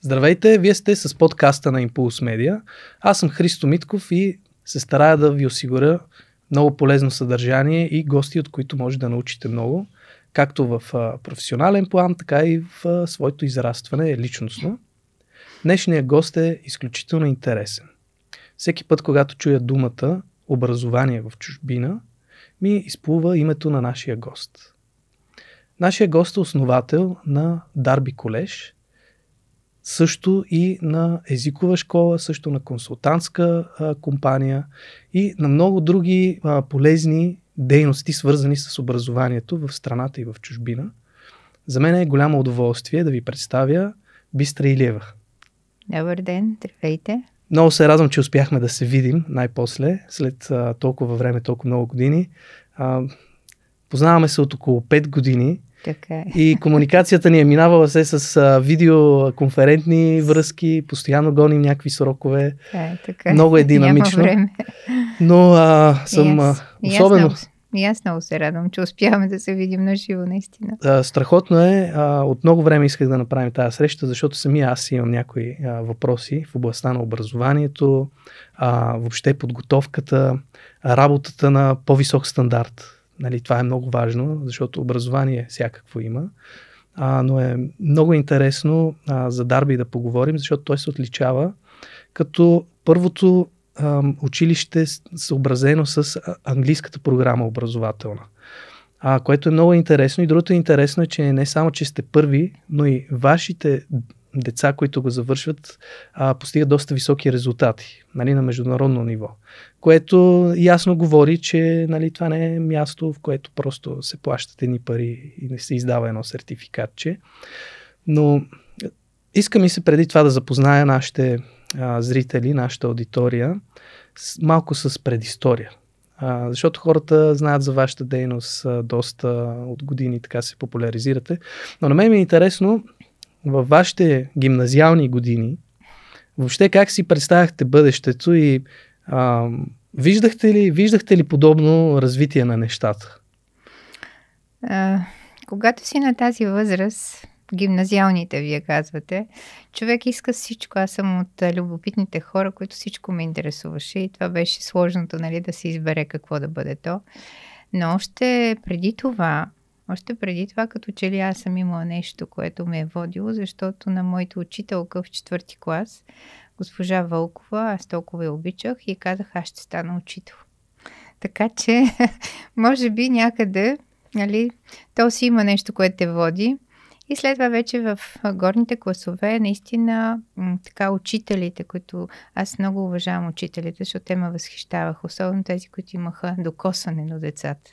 Здравейте, вие сте с подкаста на Импулс Медиа. Аз съм Христо Митков и се старая да ви осигуря много полезно съдържание и гости, от които може да научите много, както в професионален план, така и в своето израстване личностно. Днешният гост е изключително интересен. Всеки път, когато чуя думата образование в чужбина, ми изплува името на нашия гост. Нашия гост е основател на Дарби Колеж, също и на езикова школа, също на консултантска компания и на много други полезни дейности, свързани с образованието в страната и в чужбина. За мен е голямо удоволствие да ви представя Бистра Илиева. Добър ден, здравейте. Много се радвам, че успяхме да се видим най-после, след толкова време, толкова много години. Познаваме се от около 5 години. Така е. И комуникацията ни е минавала се с видеоконферентни връзки, постоянно гоним някакви срокове. Така е. Много е динамично. Няма време. Но съм особено... И аз много се радвам, че успяваме да се видим на живо, наистина. Страхотно е. От много време исках да направим тази среща, защото самия аз имам някои въпроси в областта на образованието, въобще подготовката, работата на по-висок стандарт. Нали, това е много важно, защото образование всякакво има, но е много интересно за Дарби да поговорим, защото той се отличава като първото училище съобразено с английската програма образователна, което е много интересно. И другото интересно е, че не само, че сте първи, но и вашите деца, които го завършват, постигат доста високи резултати, нали, на международно ниво. Което ясно говори, че, нали, това не е място, в което просто се плащат едни пари и не се издава едно сертификатче. Но иска ми се преди това да запозная нашите зрители, нашата аудитория, малко с предистория. Защото хората знаят за вашата дейност доста от години, така се популяризирате. Но на мен ми е интересно във вашите гимназиални години, въобще как си представяхте бъдещето и виждахте ли подобно развитие на нещата? Когато си на тази възраст, гимназиалните, вие казвате, човек иска всичко. Аз съм от любопитните хора, които всичко ме интересуваше и това беше сложното, нали, да се избере какво да бъде то. Но още преди това, като че ли аз съм имала нещо, което ме е водило, защото на моята учителка в 4-ти клас, госпожа Вълкова, аз толкова я обичах и казах, аз ще стана учител. Така че, може би някъде, нали, то си има нещо, което те води. И след това вече в горните класове, наистина, така учителите, които аз много уважавам учителите, защото те ме възхищаваха, особено тези, които имаха докосване на децата.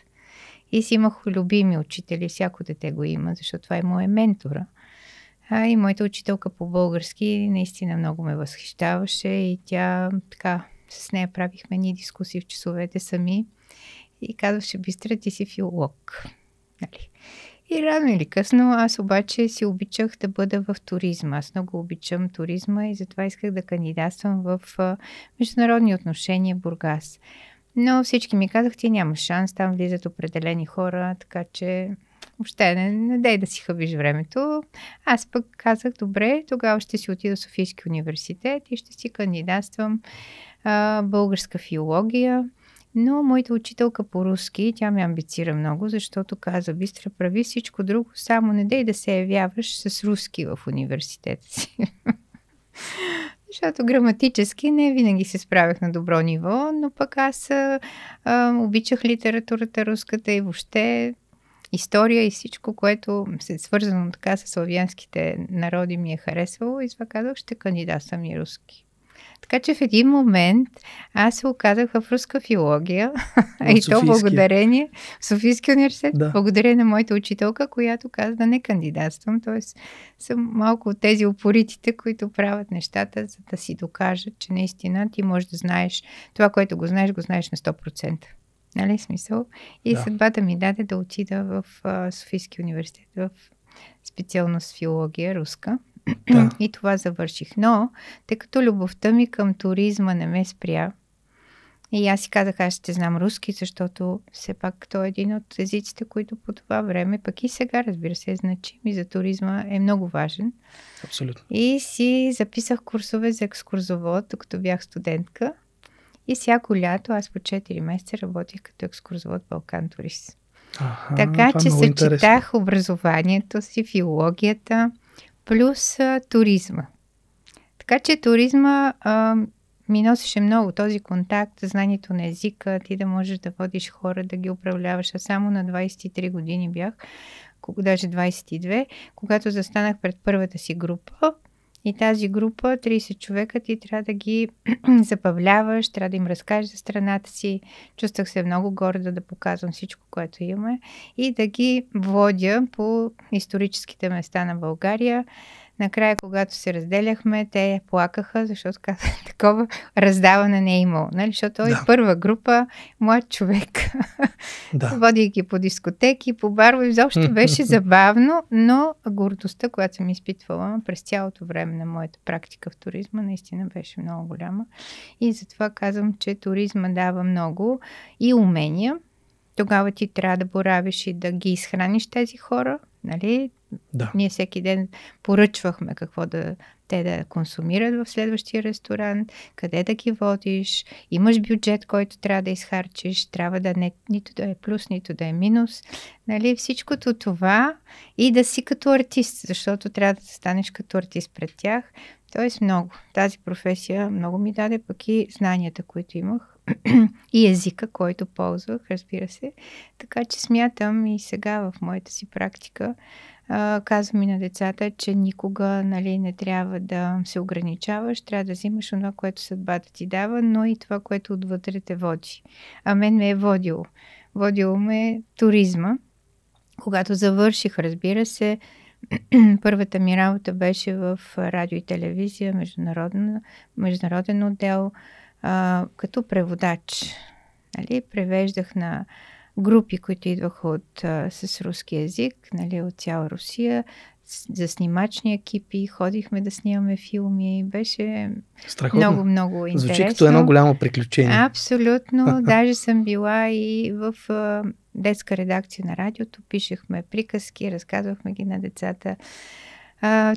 И си имах любими учители, всяко дете го има, защото това е моя ментора. И моята учителка по български наистина много ме възхищаваше и тя, така, с нея правихме ни дискусии в часовете сами и казваше, Бистра, ти си филолог. Нали? И рано или късно аз обаче си обичах да бъда в туризма. Аз много обичам туризма и затова исках да кандидатствам в международни отношения в Бургас. Но всички ми казах, ти нямаш шанс, там влизат определени хора, така че въобще не дай да си хабиш времето. Аз пък казах, добре, тогава ще си отида в Софийски университет и ще си кандидатствам българска филология. Но моята учителка по руски, тя ме амбицира много, защото каза, Бистра, прави всичко друго, само не дай да се явяваш с руски в университета си. Защото граматически не винаги се справях на добро ниво, но пък аз обичах литературата руската и въобще история и всичко, което е свързано така с славянските народи ми е харесвало и това казах, ще кандидатствам и руски. Така че в един момент аз се оказах в руска филология и то благодарение в Софийския университет, да. Благодарение на моята учителка, която каза да не кандидатствам. Тоест съм малко от тези упоритите, които правят нещата, за да си докажат, че наистина ти можеш да знаеш това, което го знаеш на 100%. Нали смисъл? И да. Съдбата ми даде да отида в Софийския университет в специалност филология руска. Да. И това завърших. Но, тъй като любовта ми към туризма не ме спря, И аз си казах, аз ще знам руски, защото все пак той е един от езиците, които по това време, пък и сега, разбира се, е значим и за туризма е много важен. Абсолютно. И си записах курсове за екскурзовод, докато бях студентка. И всяко лято аз по 4 месеца работих като екскурзовод Балкан Турист. Така че съчетах образованието си, филологията, плюс туризма. Така че туризма ми носеше много този контакт, знанието на езика, ти да можеш да водиш хора, да ги управляваш. А само на 23 години бях, даже 22, когато застанах пред първата си група. И тази група, 30 човека, ти трябва да ги забавляваш, трябва да им разкажеш за страната си. Чувствах се много горда да показвам всичко, което имаме и да ги водя по историческите места на България. Накрая, когато се разделяхме, те плакаха, защото казах, такова раздаване не е имало. Нали? Защото е първа група, млад човек. Водих ги по дискотеки, по барове. Изобщо беше забавно, но гордостта, която съм изпитвала през цялото време на моята практика в туризма, наистина беше много голяма. И затова казвам, че туризма дава много и умения. Тогава ти трябва да боравиш и да ги изхраниш тези хора, нали? Да. Ние всеки ден поръчвахме какво те да консумират в следващия ресторант, къде да ги водиш, имаш бюджет, който трябва да изхарчиш, трябва да нито да е плюс, нито да е минус. Нали? Всичкото това и да си като артист, защото трябва да станеш като артист пред тях. Тоест много. Тази професия много ми даде, пък и знанията, които имах. И езика, който ползвах, разбира се. Така че смятам и сега в моята си практика, казвам и на децата, че никога, нали, не трябва да се ограничаваш, трябва да взимаш това, което съдбата ти дава, но и това, което отвътре те води. А мен ме е водило. Водило ме туризма. Когато завърших, разбира се, първата ми работа беше в радио и телевизия, международен отдел, като преводач. Нали, превеждах на групи, които идваха с руски език, нали, от цяла Русия, за снимачни екипи, ходихме да снимаме филми. Беше много, много интересно. Звучи като едно голямо приключение. Абсолютно. Даже съм била и в детска редакция на радиото, пишехме приказки, разказвахме ги на децата.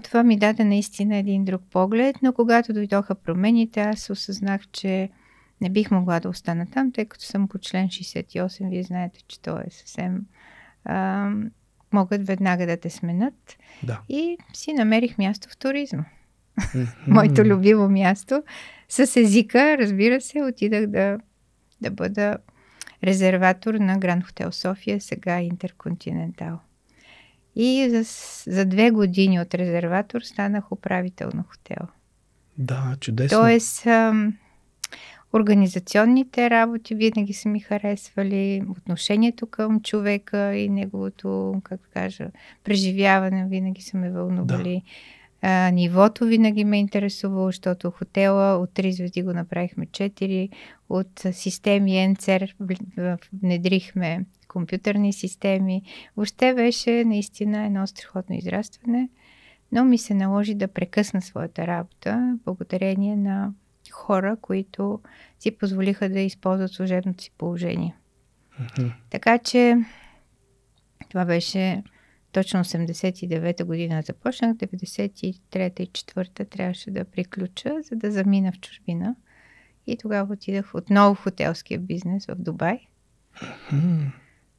Това ми даде наистина един друг поглед, но когато дойдоха промените, аз осъзнах, че не бих могла да остана там, тъй като съм по член 68. Вие знаете, че то е съвсем... могат веднага да те сменят. Да. И си намерих място в туризма. Моето любимо място. С езика, разбира се, отидах да бъда резерватор на Гранд Хотел София, сега Интерконтинентал. И за 2 години от резерватор станах управител на хотела. Да, чудесно. Тоест, организационните работи винаги са ми харесвали, отношението към човека и неговото, как да кажа, преживяване винаги са ме вълнували. Да. Нивото винаги ме интересувало, защото хотела от 3 звезди го направихме 4, от системи НЦР внедрихме компютърни системи. Въобще беше наистина едно страхотно израстване, но ми се наложи да прекъсна своята работа благодарение на хора, които си позволиха да използват служебното си положение. Така че това беше точно 89-та година започнах, 93-та и 4-та трябваше да приключа, за да замина в чужбина. И тогава отидах отново в хотелския бизнес в Дубай.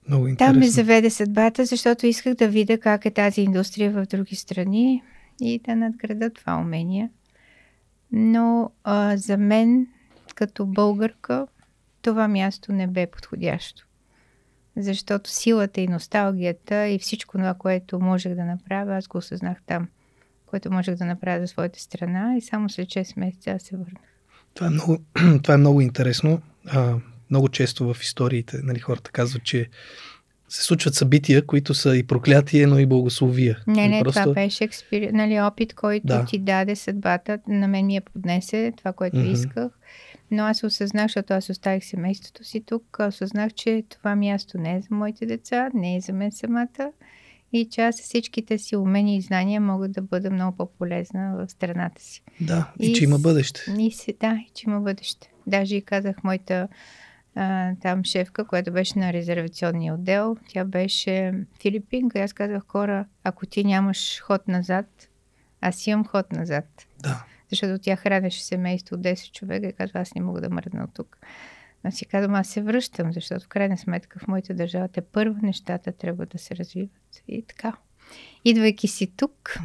Много интересно. Там ме заведе съдбата, защото исках да видя как е тази индустрия в други страни и да надграда това умение. Но за мен, като българка, това място не бе подходящо. Защото силата и носталгията и всичко това, което можех да направя, аз го осъзнах там. Което можех да направя за своята страна и само след 6 месеца аз се върнах. Това е много интересно. Много често в историите, нали, хората казват, че се случват събития, които са и проклятие, но и благословия. Не, просто... това беше опит, който ти даде съдбата. На мен ми я поднесе това, което исках. Но аз осъзнах, защото аз оставих семейството си тук, осъзнах, че това място не е за моите деца, не е за мен самата. и че аз с всичките си умения и знания мога да бъда много по-полезна в страната си. Да, и че има бъдеще. И че има бъдеще. Даже и казах моята там шефка, която беше на резервационния отдел, тя беше филипинка и аз казах: Кора, ако ти нямаш ход назад, аз имам ход назад. Да. Защото тя хранеше семейство от 10 човека и казва: аз не мога да мръдна от тук. Аз си казвам: аз се връщам, защото в крайна сметка в моята държава те първо нещата трябва да се развиват. И така. Идвайки си тук,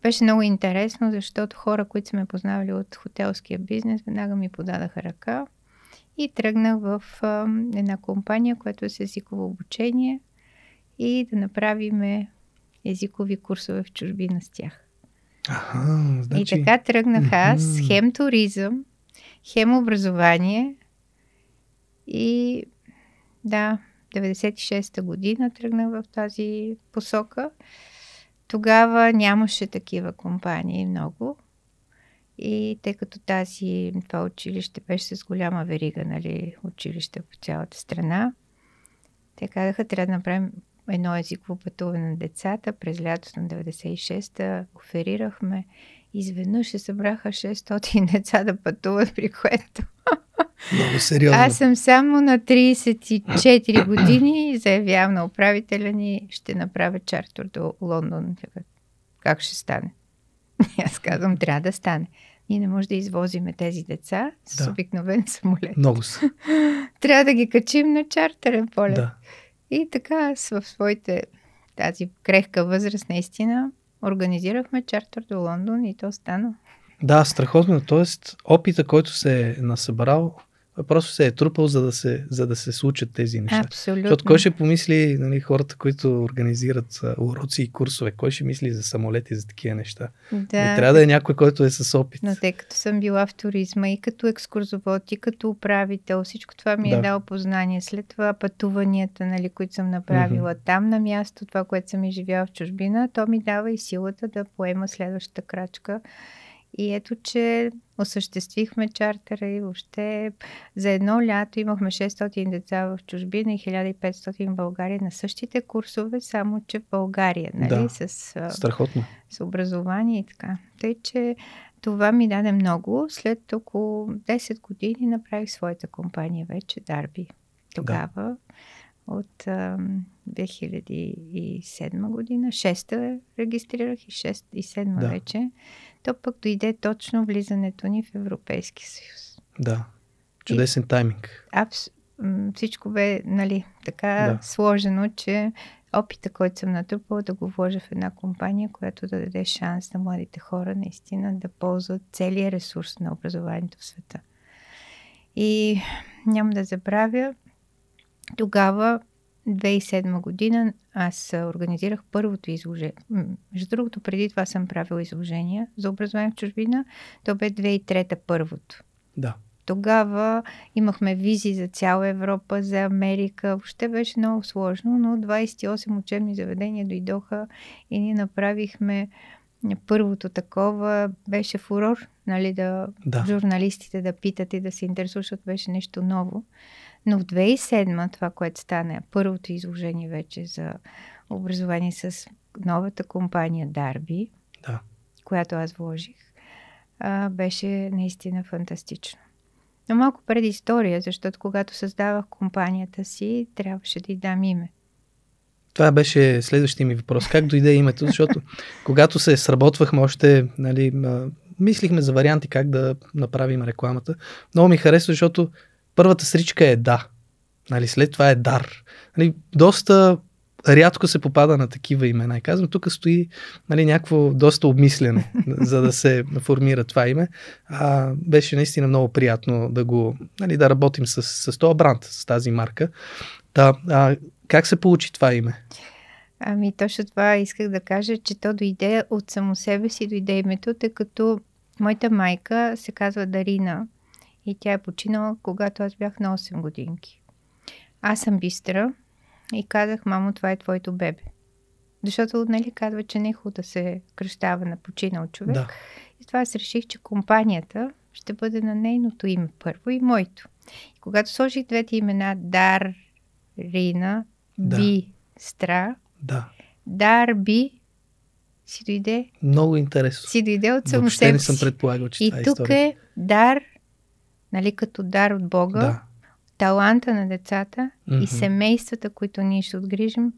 беше много интересно, защото хора, които сме познавали от хотелския бизнес, веднага ми подадаха ръка и тръгнах в една компания, която е с езиково обучение и да направим езикови курсове в чужбина с тях. Значи... И така тръгнах аз, хем туризъм, хем образование и 96-та година тръгнах в тази посока. Тогава нямаше такива компании много и тъй като това училище беше с голяма верига, нали, училище по цялата страна, те казаха: трябва да направим едно езиково пътуване на децата. През лятото на 96-та оферирахме. Изведнъж се събраха 600 деца да пътуват, при което... Много сериозно. Аз съм само на 34 години и заявявам на управителя ни: ще направя чартер до Лондон. Как ще стане? Аз казвам: трябва да стане. Ние не може да извозиме тези деца с обикновен самолет. Много са. Трябва да ги качим на чартерен полет. Да. И така в своите тази крехка възраст наистина организирахме чартер до Лондон и то стана. Да, страхотно. Тоест, опита, който се е насъбрал, просто се е трупал, за да се случат тези неща. Абсолютно. Защото кой ще помисли, нали, хората, които организират уроци и курсове, кой ще мисли за самолети, за такива неща? Да. Трябва да е някой, който е с опит. Но тъй като съм била в туризма и като екскурзовод, и като управител, всичко това ми е дало познание. След това пътуванията, нали, които съм направила там на място, това, което съм изживяла в чужбина, то ми дава и силата да поема следващата крачка. И ето, че осъществихме чартера и въобще за едно лято имахме 600 деца в чужбина и 1500 в България на същите курсове, само че в България, нали, страхотно. С образование и така. Тъй, че това ми даде много. След около 10 години направих своята компания вече, Дарби. Тогава от 2007 година, 6-та регистрирах и 7 вече. То пък дойде точно влизането ни в Европейски съюз. Да, чудесен тайминг. Всичко бе, нали, така сложено, че опита, който съм натрупала, да го вложа в една компания, която да даде шанс на младите хора наистина да ползват целия ресурс на образованието в света. И няма да забравя, тогава 2007 година аз организирах първото изложение. Между другото, преди това съм правила изложения за образование в чужбина. То бе 2003 първото. Да. Тогава имахме визии за цяла Европа, за Америка. Въобще беше много сложно, но 28 учебни заведения дойдоха и ние направихме първото такова. Беше фурор, нали, журналистите да питат и да се интересуват, беше нещо ново. Но в 2007 това, което стане, първото изложение вече за образование с новата компания Дарби, която аз вложих, беше наистина фантастично. Но малко преди история, защото когато създавах компанията си, трябваше да й дам име. Това беше следващия ми въпрос. Как дойде името? Защото когато се сработвахме още, нали, мислихме за варианти как да направим рекламата. Много ми харесва, защото първата сричка е нали, след това е дар. Нали, доста рядко се попада на такива имена. И казвам, тук стои, нали, някакво доста обмислене, за да се формира това име. Беше наистина много приятно да работим с този бранд, с тази марка. Как се получи това име? Точно това исках да кажа, че то дойде от само себе си, дойде името, тъй като моята майка се казва Дарина и тя е починала, когато аз бях на 8 годинки. Аз съм бистра и казах: мамо, това е твоето бебе. Защото, нали, казва, че не е хубаво да се кръщава на починал човек. Да. И това аз реших, че компанията ще бъде на нейното име първо и моето. И когато сложих двете имена Дарина, Бистра, Да. Дарби си дойде. Много интересно. Си дойде от само Въобще себе не си. съм предполагал, че това е И тук история. е дар, нали, като дар от Бога, Да. таланта на децата и Мгм. семействата, които ние ще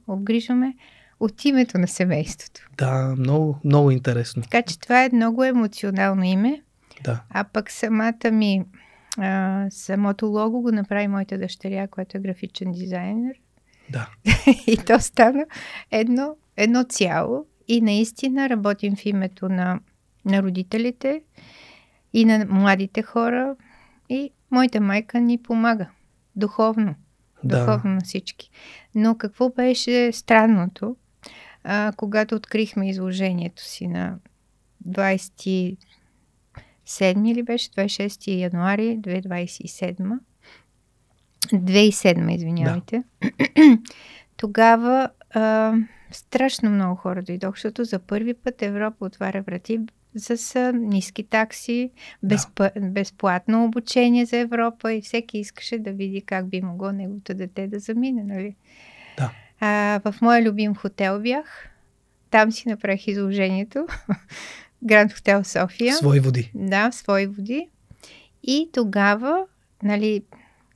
обгрижваме от името на семейството. Да, много, много интересно. Така че това е много емоционално име, Да. а пък самото лого го направи моята дъщеря, която е графичен дизайнер. Да. И то стана едно цяло. И наистина работим в името на родителите и на младите хора. И моята майка ни помага духовно. Да. Духовно на всички. Но какво беше странното, когато открихме изложението си на 27 или беше 26 януари 2027. 2007, извинявайте. Да. Тогава страшно много хора дойдох, защото за първи път Европа отваря врати с ниски такси, безплатно обучение за Европа и всеки искаше да види как би могло неговото дете да замине, нали? Да. В моя любим хотел бях. Там си направих изложението. Гранд Хотел София. В свои води. Да, в свои води. И тогава, нали,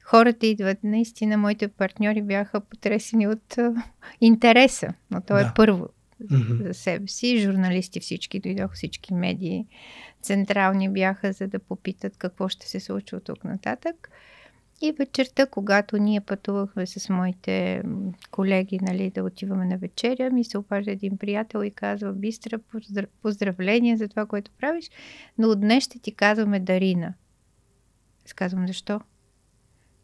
хората идват. Наистина, моите партньори бяха потресени от интереса. Но то е първо за себе си. Журналисти всички дойдоха, всички медии централни бяха, за да попитат какво ще се случва от тук нататък. И вечерта, когато ние пътувахме с моите колеги, нали, да отиваме на вечеря, ми се обажда един приятел и казва: Бистра, поздравления за това, което правиш, но от днес ще ти казваме Дарина. Аз казвам: защо?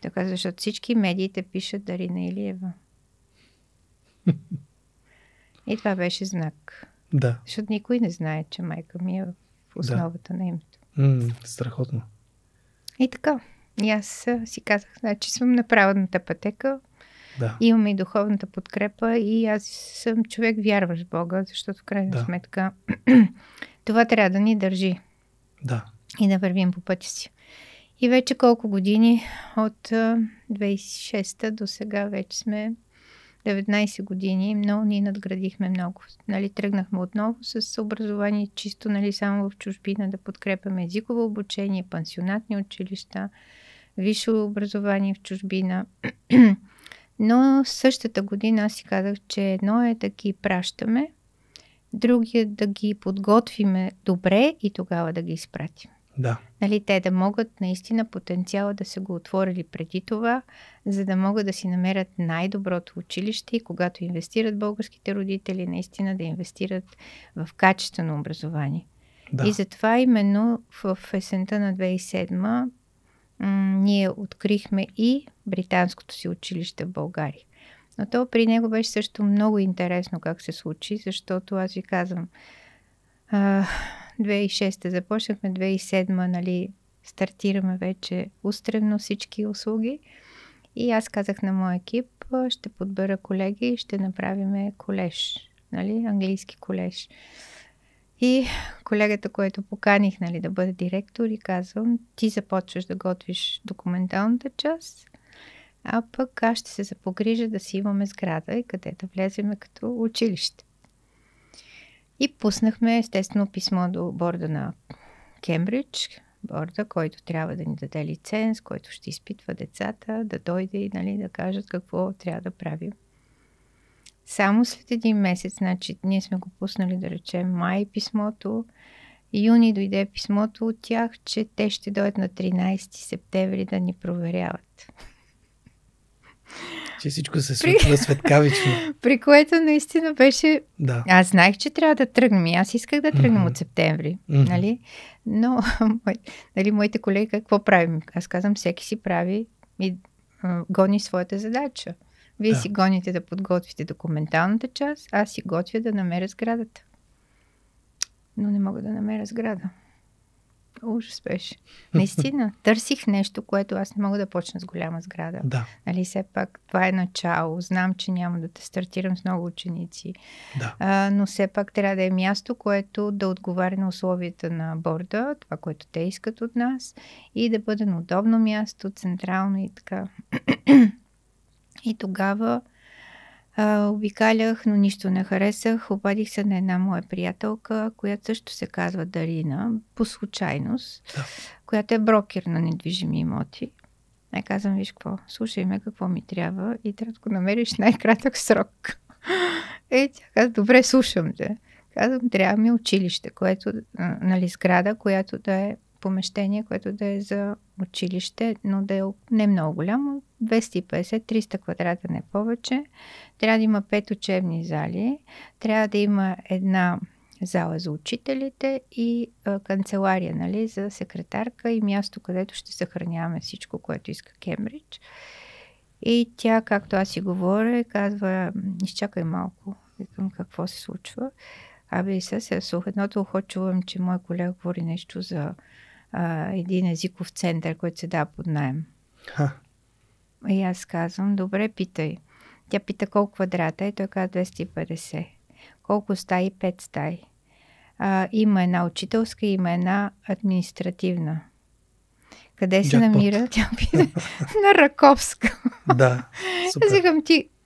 Той казва: защото всички медиите пишат Дарина Илиева. И това беше знак. Да. Защото никой не знае, че майка ми е в основата на името. Страхотно. И така. И аз си казах, значи съм на правилната пътека. Да. Имаме и духовната подкрепа и аз съм човек вярващ в Бога, защото в крайна сметка това трябва да ни държи. Да. И да вървим по пътя си. И вече колко години, от 2006 до сега вече сме 19 години, но ние надградихме много. Нали, тръгнахме отново с образование чисто, нали, само в чужбина, да подкрепяме езиково обучение, пансионатни училища, висше образование в чужбина. Но същата година аз си казах, че едно е да ги пращаме, другия да ги подготвиме добре и тогава да ги изпратим. Да. Нали, те да могат наистина потенциала да са го отворили преди това, за да могат да си намерят най-доброто училище и когато инвестират българските родители, наистина да инвестират в качествено образование. Да. И затова именно в есента на 2007 ние открихме и британското си училище в България. Но то при него беше също много интересно как се случи, защото аз ви казвам, 2006 започнахме, 2007, нали, стартираме вече устрemно всички услуги и аз казах на моя екип, ще подбера колеги и ще направим колеж, нали, английски колеж. И колегата, който поканих, нали, да бъде директор, и казвам: ти започваш да готвиш документалната част, а пък аз ще се погрижа да си имаме сграда и къде да влеземе като училище. И пуснахме естествено писмо до борда на Кембридж, борда, който трябва да ни даде лиценз, който ще изпитва децата, да дойде и, нали, да кажат какво трябва да правим. Само след един месец, значи ние сме го пуснали, да речем, май писмото, юни дойде писмото от тях, че те ще дойдат на 13 септември да ни проверяват. Че всичко се случва светкавично. При което наистина беше... Да. Аз знаех, че трябва да тръгнем. И аз исках да тръгнем от септември. Нали? Но нали, моите колеги, какво правим? Аз казвам, всеки си прави и гони своята задача. Вие си гоните да подготвите документалната част, аз си готвя да намеря сградата. Но не мога да намеря сграда. Ужас беше. Наистина, търсих нещо, което аз не мога да почна с голяма сграда. Да. Нали, все пак това е начало. Знам, че няма да те стартирам с много ученици. Да. Но все пак трябва да е място, което да отговаря на условията на борда, това, което те искат от нас, и да бъде на удобно място, централно и така. И тогава Обикалях, но нищо не харесах. Обадих се на една моя приятелка, която също се казва Дарина, по случайност, която е брокер на недвижими имоти. Казвам, виж какво, слушай ме какво ми трябва и трябва да го намериш най-кратък срок. Тя каза, добре, слушам те. Казвам, трябва ми училище, което, сграда, която да е помещение, което да е за училище, но да е не много голямо, 250-300 квадрата, не повече. Трябва да има 5 учебни зали, трябва да има една зала за учителите и канцелария, за секретарка и място, където ще съхраняваме всичко, което иска Кембридж. И тя, както аз си говоря, казва, изчакай малко, викам какво се случва. И се слух едното ухо чувам, че мой колега говори нещо за един езиков център, който се дава под наем. И аз казвам, добре, питай. Тя пита колко квадрата и той казва 250. Колко стаи? 5 стаи. Има една учителска и има една административна. Къде се намира? Тя пита на Раковска. Да, супер. Аз викам,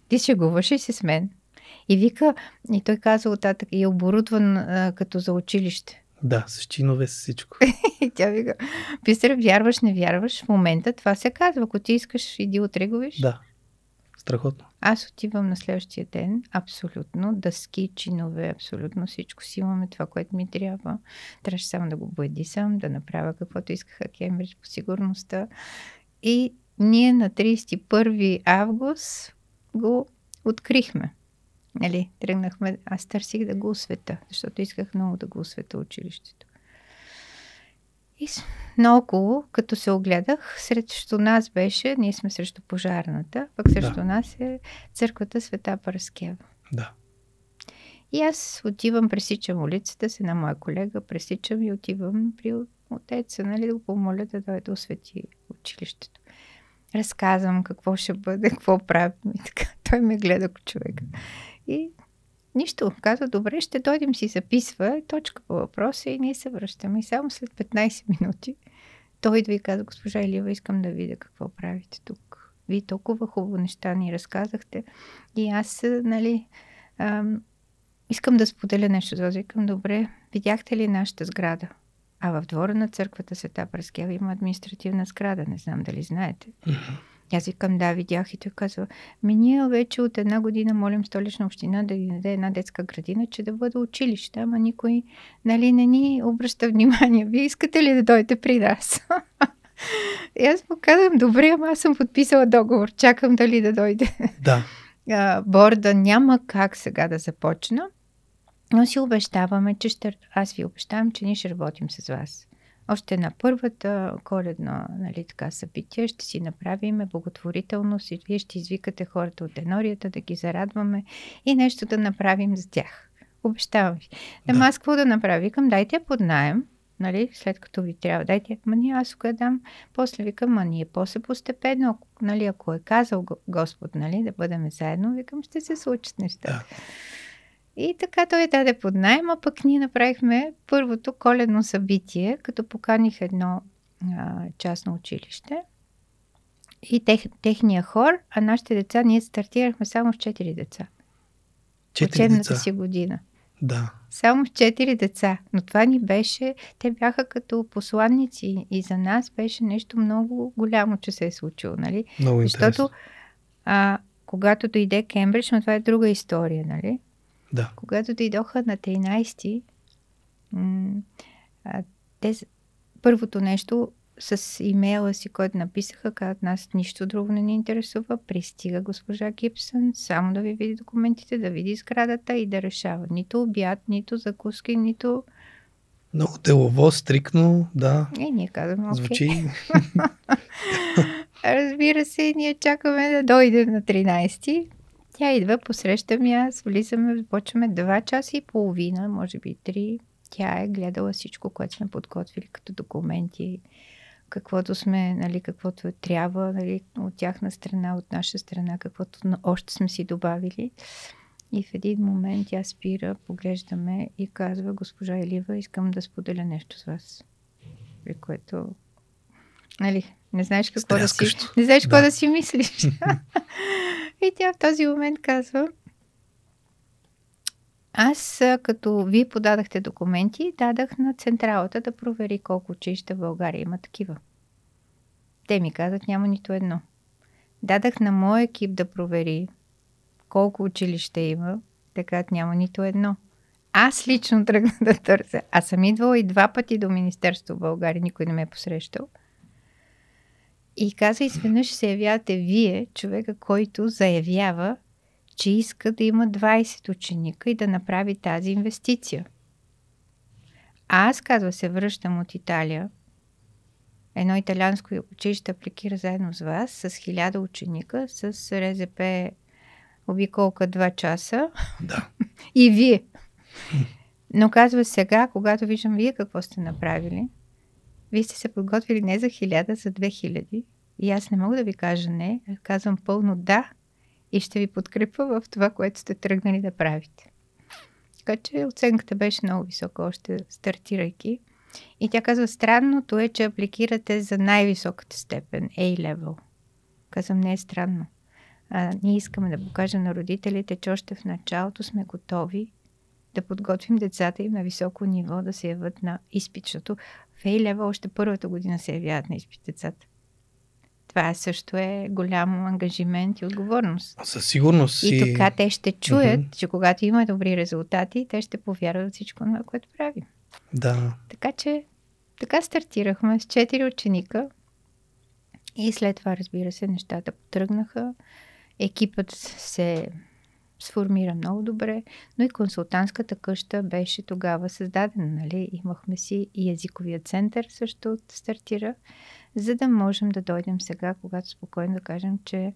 ти шегуваш ли се с мен? И вика, и той каза оттатък, и е оборудван като за училище. Да, с чинове, с всичко. И тя вика, Писър, вярваш, не вярваш, в момента това се казва. Ако ти искаш, иди утре го виж. Да, страхотно. Аз отивам на следващия ден, абсолютно, дъски, чинове, абсолютно всичко си имаме, това, което ми трябва. Трябваше само да го боядисам, да направя каквото искаха Кембридж по сигурността. И ние на 31 август го открихме. Тръгнахме, аз търсих да го освета, защото исках много да го освета училището. И наоколо, като се огледах, срещу нас беше, ние сме срещу пожарната, пък срещу нас е църквата Света Параскева. Да. И аз отивам, пресичам улицата с една моя колега, пресичам и отивам при отеца, да го помоля да дойде да освети училището. Разказвам какво ще бъде, какво правим и така. Той ме гледа като човека. И нищо. Казва, добре, ще дойдем, си записва, точка по въпроса и ние се връщаме. И само след 15 минути той идва и каза, госпожа Илиева, искам да видя какво правите тук. Вие толкова хубаво неща ни разказахте. И аз, искам да споделя нещо. Аз викам, добре, видяхте ли нашата сграда? В двора на църквата Света Параскева има административна сграда. Не знам дали знаете. Аз викам, да, видях и той казва, ние вече от 1 година молим Столична община да ни даде една детска градина, че да бъде училище, ама никой не ни обръща внимание. Вие искате ли да дойдете при нас? И аз му казвам, добре, ама аз съм подписала договор, чакам дали да дойде. Да. Борда няма как сега да започна, но си обещаваме, че аз ви обещавам, че ние ще работим с вас. Още на първата коледна събитие ще си направим благотворителност и вие ще извикате хората от енорията да ги зарадваме и нещо да направим за тях. Обещавам ви. Аз какво да направя? Викам, дайте под наем, след като ви трябва. Дайте, аз го дам. После викам, ние после постепенно, ако е казал Господ, да бъдем заедно, викам, ще се случат нещата. И така той даде под наем, а пък ние направихме първото коледно събитие, като поканих едно частно училище и техния хор, а нашите деца, ние стартирахме само с 4 деца. 4 учебната деца. си година. Да. Само с 4 деца. Но това ни беше, те бяха като посланници и за нас беше нещо много голямо, че се е случило, Много интересно. Защото когато дойде Кембридж, но това е друга история, Да. Когато дойдоха на 13-ти, първото нещо с имейла си, който написаха, казват, нас нищо друго не ни интересува, пристига госпожа Гибсън, само да ви види документите, да види сградата и да решава. Нито обяд, нито закуски, нито... Много делово, стрикно, да. Ние казваме, окей. Звучи. Разбира се, ние чакаме да дойде на 13-ти. Тя идва, посрещам и аз, влизаме, започваме 2 часа и половина, може би 3. Тя е гледала всичко, което сме подготвили като документи, каквото сме, каквото трябва, от тяхна страна, от наша страна, каквото още сме си добавили. И в един момент тя спира, поглеждаме и казва, госпожа Илиева, искам да споделя нещо с вас. При което, не знаеш какво да си мислиш. И тя в този момент казва, Аз, като вие подадахте документи, дадах на централата да провери колко училища в България има такива. Те ми казват, няма нито едно. Дадах на моя екип да провери колко училища има, така няма нито едно. Аз лично тръгнах да търся. Аз съм идвала и 2 пъти до Министерство в България, никой не ме е посрещал. И каза, изведнъж се явявате вие, човека, който заявява, че иска да има 20 ученика и да направи тази инвестиция. А аз, казва, се връщам от Италия. Едно италианско училище апликира заедно с вас, с 1000 ученика, с РЗП обиколка 2 часа. Да. И вие. Но казва сега, когато виждам вие какво сте направили, вие сте се подготвили не за 1000, за 2000. И аз не мога да ви кажа не. Казвам пълно да и ще ви подкрепя в това, което сте тръгнали да правите. Така че оценката беше много висока, още стартирайки. И тя казва, странното е, че апликирате за най-високата степен, A-level. Казвам, не е странно. Ние искаме да покажем на родителите, че още в началото сме готови да подготвим децата им на високо ниво, да се явят на изпит, защото в A-level още първата година се явяват на изпит децата. Това също е голям ангажимент и отговорност. Със сигурност. И така те ще чуят, че когато има добри резултати, те ще повярват всичко това, което правим. Да. Така че така стартирахме с 4 ученика и след това, разбира се, нещата потръгнаха. Екипът се сформира много добре, но и консултантската къща беше тогава създадена. Нали? Имахме си и езиковия център също стартира, за да можем да дойдем сега, когато спокойно да кажем, че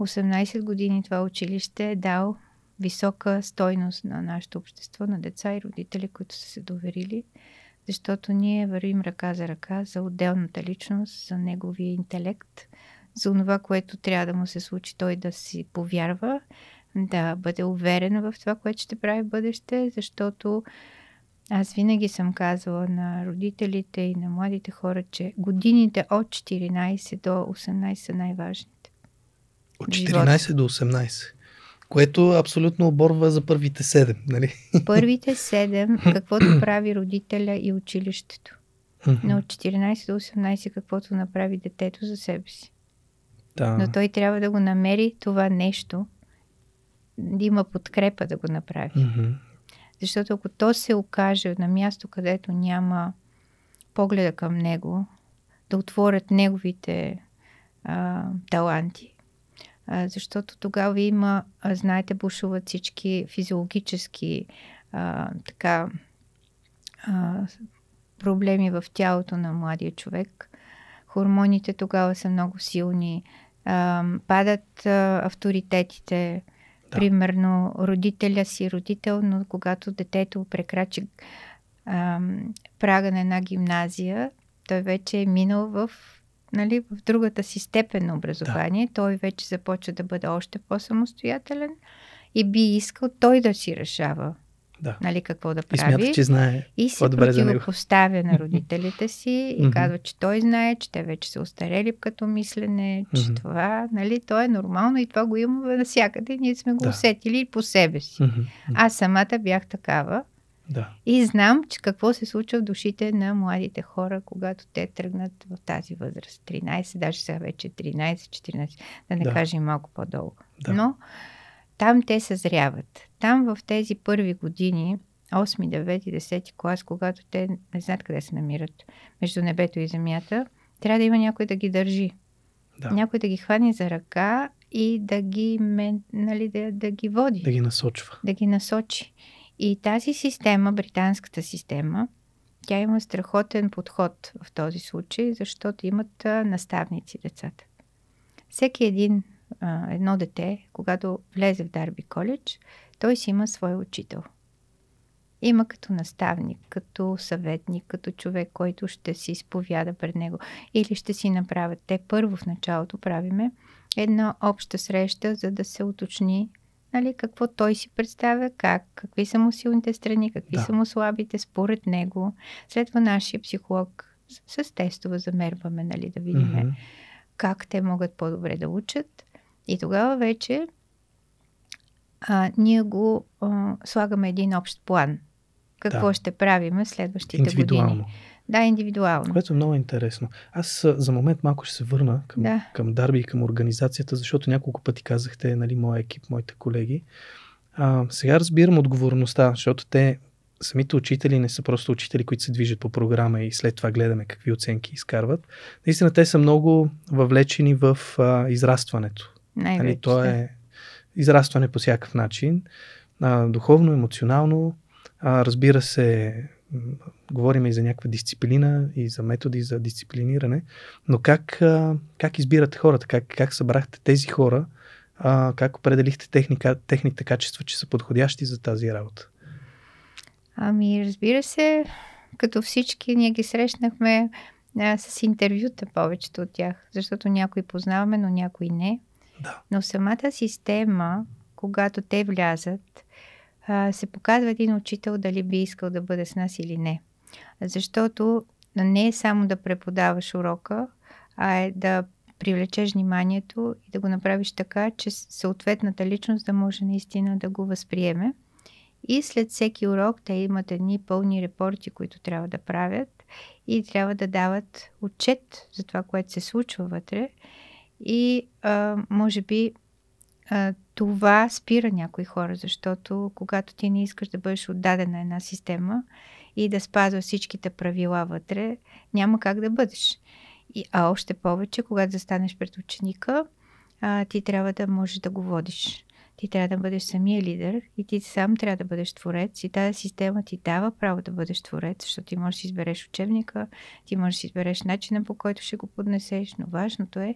18 години това училище е дал висока стойност на нашето общество, на деца и родители, които са се доверили, защото ние вървим ръка за ръка за отделната личност, за неговия интелект, за това, което трябва да му се случи, той да си повярва, да бъде уверен в това, което ще прави в бъдеще, защото аз винаги съм казвала на родителите и на младите хора, че годините от 14 до 18 са най-важните. От 14 до 18. Което абсолютно оборва за първите 7, нали? Първите 7, каквото прави родителя и училището. Но от 14 до 18, каквото направи детето за себе си. Да. Но той трябва да го намери това нещо, да има подкрепа да го направи. Защото ако то се окаже на място, където няма погледа към него, да отворят неговите таланти, защото тогава има, знаете, бушуват всички физиологически проблеми в тялото на младия човек. Хормоните тогава са много силни. Падат авторитетите. Да. Примерно родителя си родител, но когато детето прекрачи прага на една гимназия, той вече е минал в другата си степен на образование. Да. Той вече започва да бъде още по-самостоятелен и би искал той да си решава какво да прави. И смята, че знае и се противопоставя на родителите си и казва, че той знае, че те вече са остарели като мислене, че това, то е нормално и това го имаме навсякъде. Ние сме го усетили по себе си. Аз самата бях такава. Да. И знам, че какво се случва в душите на младите хора, когато те тръгнат в тази възраст. 13, даже сега вече 13-14, да не кажем малко по-долу. Да. Но там те съзряват. Там в тези първи години, 8, 9, 10 клас, когато те не знаят къде се намират между небето и земята, трябва да има някой да ги държи. Да. Някой да ги хване за ръка и да ги, да ги води. Да ги насочва. Да ги насочи. И тази система, британската система, тя има страхотен подход в този случай, защото имат наставници децата. Всеки едно дете, когато влезе в Дарби коледж, той си има свой учител. Има като наставник, като съветник, като човек, който ще си изповяда пред него или ще си направят. Те първо в началото правиме една обща среща, за да се уточни какво той си представя, какви са му силните страни, какви са му слабите според него. След това нашия психолог с тестове замерваме, да видим как те могат по-добре да учат. И тогава вече ние го слагаме един общ план. Какво ще правиме следващите години. Да, индивидуално. Което е много интересно. Аз за момент малко ще се върна към Дарби и към организацията, защото няколко пъти казахте, нали, моя екип, моите колеги. Сега разбирам отговорността, защото те, самите учители, не са просто учители, които се движат по програма и след това гледаме какви оценки изкарват. Наистина те са много въвлечени в израстването. Нали, то е израстване по всякакъв начин. Духовно, емоционално, разбира се, говорим и за някаква дисциплина и за методи за дисциплиниране, но как избирате хората, как събрахте тези хора, как определихте техните качества, че са подходящи за тази работа? Разбира се, като всички, ние ги срещнахме с интервюта, повечето от тях, защото някои познаваме, но някои не. Да. Но самата система, когато те влязат, се показва един учител дали би искал да бъде с нас или не. Защото не е само да преподаваш урока, а е да привлечеш вниманието и да го направиш така, че съответната личност да може наистина да го възприеме. И след всеки урок те имат едни пълни репорти, които трябва да правят и трябва да дават отчет за това, което се случва вътре. И може би това спира някои хора, защото когато ти не искаш да бъдеш отдаден на една система и да спазваш всичките правила вътре, няма как да бъдеш. А още повече, когато застанеш пред ученика, ти трябва да можеш да го водиш. Ти трябва да бъдеш самия лидер и ти сам трябва да бъдеш творец и тази система ти дава право да бъдеш творец, защото ти можеш да избереш учебника, ти можеш да избереш начина, по който ще го поднесеш, но важното е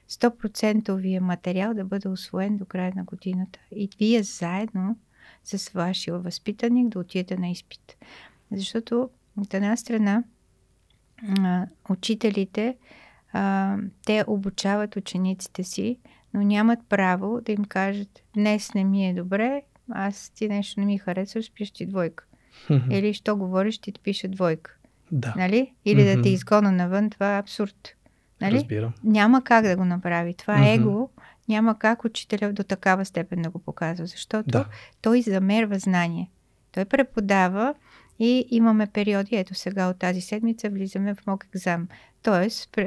100% материал да бъде усвоен до края на годината и вие заедно с вашия възпитаник да отидете на изпит. Защото от една страна учителите те обучават учениците си, но нямат право да им кажат: днес не ми е добре, ти нещо не ми харесваш, пиша ти двойка. Или що говориш, ти пише двойка. Да. Нали? Или да те изгона навън, това е абсурд. Нали? Разбирам. Няма как да го направи. Това его няма как учителя до такава степен да го показва, защото той замерва знание. Той преподава и имаме периоди, ето сега от тази седмица влизаме в мок екзам. Тоест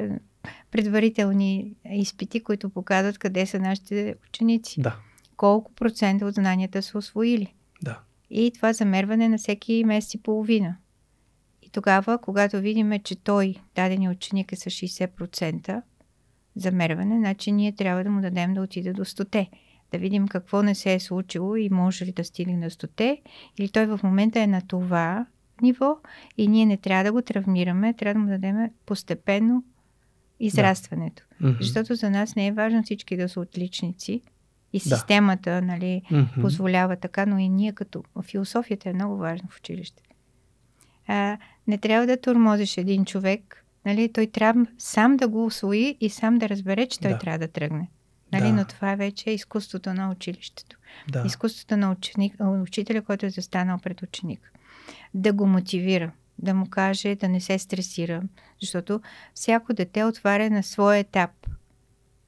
предварителни изпити, които показват къде са нашите ученици. Да. Колко процента от знанията са усвоили. Да. И това замерване на всеки месец и половина. И тогава, когато видим, че дадения ученик е с 60% замерване, значи ние трябва да му дадем да отиде до 100. Да видим какво не се е случило и може ли да стигне на 100, или той в момента е на това ниво и ние не трябва да го травмираме, трябва да му дадем постепенно израстването. Защото за нас не е важно всички да са отличници и системата, нали, позволява така, но и ние като философията е много важна в училище. Не трябва да тормозиш един човек, нали, той трябва сам да го усвои и сам да разбере, че той трябва да тръгне. Нали? Но това вече е изкуството на училището. Да. Изкуството на учителя, който е застанал пред ученик. Да го мотивира, да му каже да не се стресира, защото всяко дете отваря на своя етап.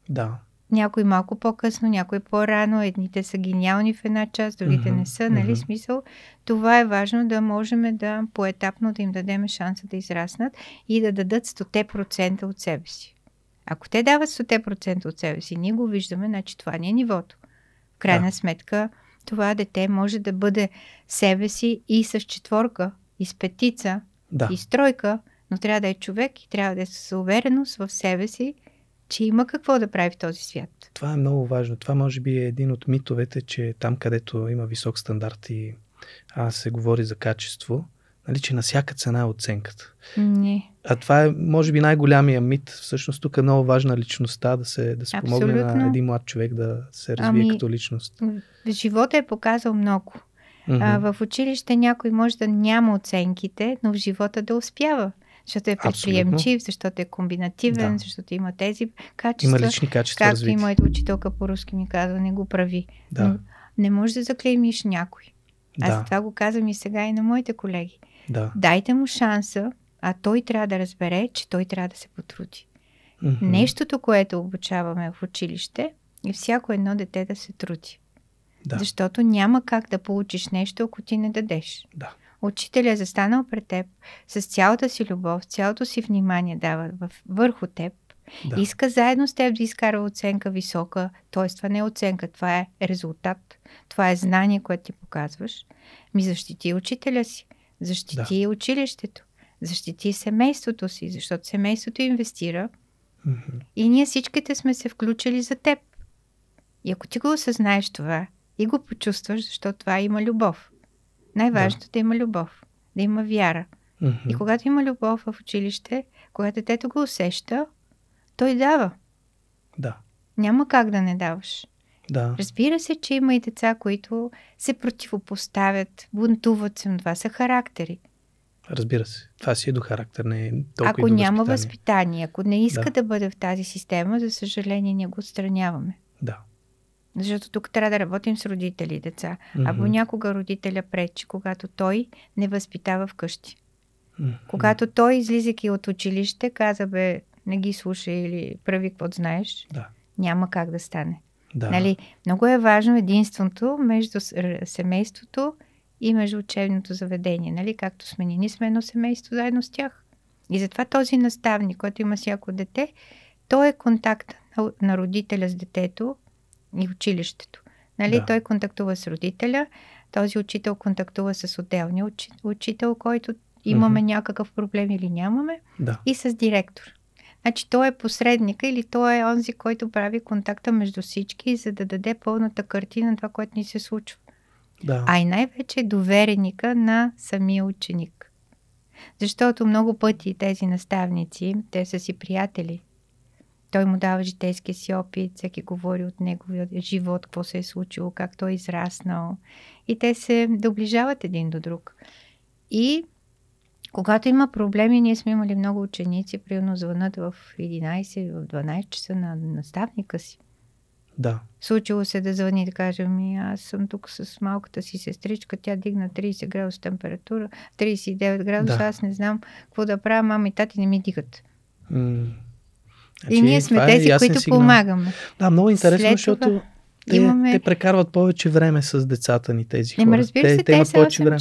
Да. Някой малко по-късно, някой по-рано, едните са гениални в една част, другите не са, нали, смисъл. Това е важно да можем да поетапно да им дадем шанса да израснат и да дадат 100% от себе си. Ако те дават 100% от себе си, ние го виждаме, значи това не е нивото. В крайна сметка, това дете може да бъде себе си и с 4, и с 5, и с 3, но трябва да е човек и трябва да е с увереност в себе си, че има какво да прави в този свят. Това е много важно. Това може би е един от митовете, че там, където има висок стандарт и се говори за качество, нали, че на всяка цена е оценката. Не. А това е, може би, най-голямия мит. Всъщност тук е много важна личността, да се помогне на един млад човек да се развие като личност. Живота е показал много. В училище някой може да няма оценките, но в живота да успява. Защото е предприемчив, защото е комбинативен, защото има тези качества. Има лични качества. Както и моята учителка по-руски ми казва, не го прави. Да. Но не можеш да заклеймиш някой. Аз това го казвам и сега и на моите колеги. Да. Дайте му шанса, а той трябва да разбере, че той трябва да се потруди. Нещото, което обучаваме в училище, е всяко едно дете да се труди. Да. Защото няма как да получиш нещо, ако ти не дадеш. Да. Учителя е застанал пред теб с цялата си любов, цялото си внимание дава върху теб. Да. Иска заедно с теб да изкарва оценка висока, т.е. това не е оценка, това е резултат, това е знание, което ти показваш. Защити учителя си, защити училището, защити семейството си, защото семейството инвестира и ние всичките сме се включили за теб. И ако ти го осъзнаеш това и го почувстваш, защото това има любов. Най-важното да има любов, да има вяра. И когато има любов в училище, когато детето го усеща, той дава. Да. Няма как да не даваш. Да. Разбира се, че има и деца, които се противопоставят, бунтуват се, но това са характери. Разбира се. Това си е до характер, не е толкова ако и до няма възпитание, ако не иска да бъде в тази система, за съжаление ние го отстраняваме. Да. Защото тук трябва да работим с родители и деца. А понякога родителя пречи, когато той не възпитава вкъщи. Когато той, излизайки от училище, каза, бе, не ги слушай или прави каквото знаеш, няма как да стане. Да. Нали? Много е важно единството между семейството и между учебното заведение. Нали? Както сме ние сме едно семейство заедно с тях. И затова този наставник, който има всяко дете, той е контакт на родителя с детето и училището. Нали? Той контактува с родителя, този учител контактува с отделния учител, който имаме някакъв проблем или нямаме, и с директор. Значи той е посредника или той е онзи, който прави контакта между всички, за да даде пълната картина на това, което ни се случва. Да. А и най-вече довереника на самия ученик. Защото много пъти тези наставници, те са си приятели. Той му дава житейския си опит, всеки говори от неговия живот, какво се е случило, как той е израснал. И те се доближават един до друг. И когато има проблеми, ние сме имали много ученици, примерно звънат в 11, в 12 часа на наставника си. Да. Случило се да звъни да каже, аз съм тук с малката си сестричка, тя дигна 30 градуса температура, 39 градуса, аз не знам какво да правя, мама и тати не ми дигат. И ние сме тези, които помагаме. Да, много интересно, защото те прекарват повече време с децата ни, тези хора. Разбира се, те имат повече време.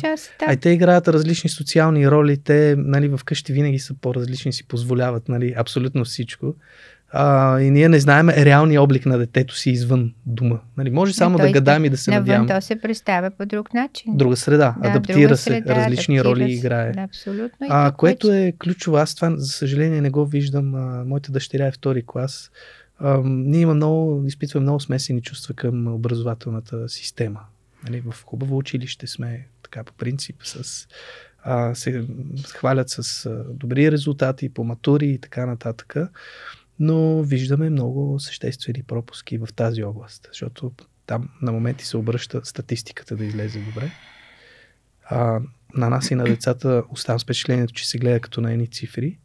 Те играят различни социални роли, те вкъщи винаги са по-различни, си позволяват абсолютно всичко. И ние не знаем реалния облик на детето си извън дома. Може само да гадаем и да се надяваме. То се представя по друг начин. Друга среда, адаптира се, различни роли играе. Да, абсолютно. Което е ключово. Аз това, за съжаление, не го виждам. Моята дъщеря е втори клас. Ние изпитваме много смесени чувства към образователната система. В хубаво училище сме така по принцип, се хвалят с добри резултати по матури и така нататък. Но виждаме много съществени пропуски в тази област, защото там на моменти се обръща статистиката да излезе добре. На нас и на децата оставам с впечатлението, че се гледа като на едни цифри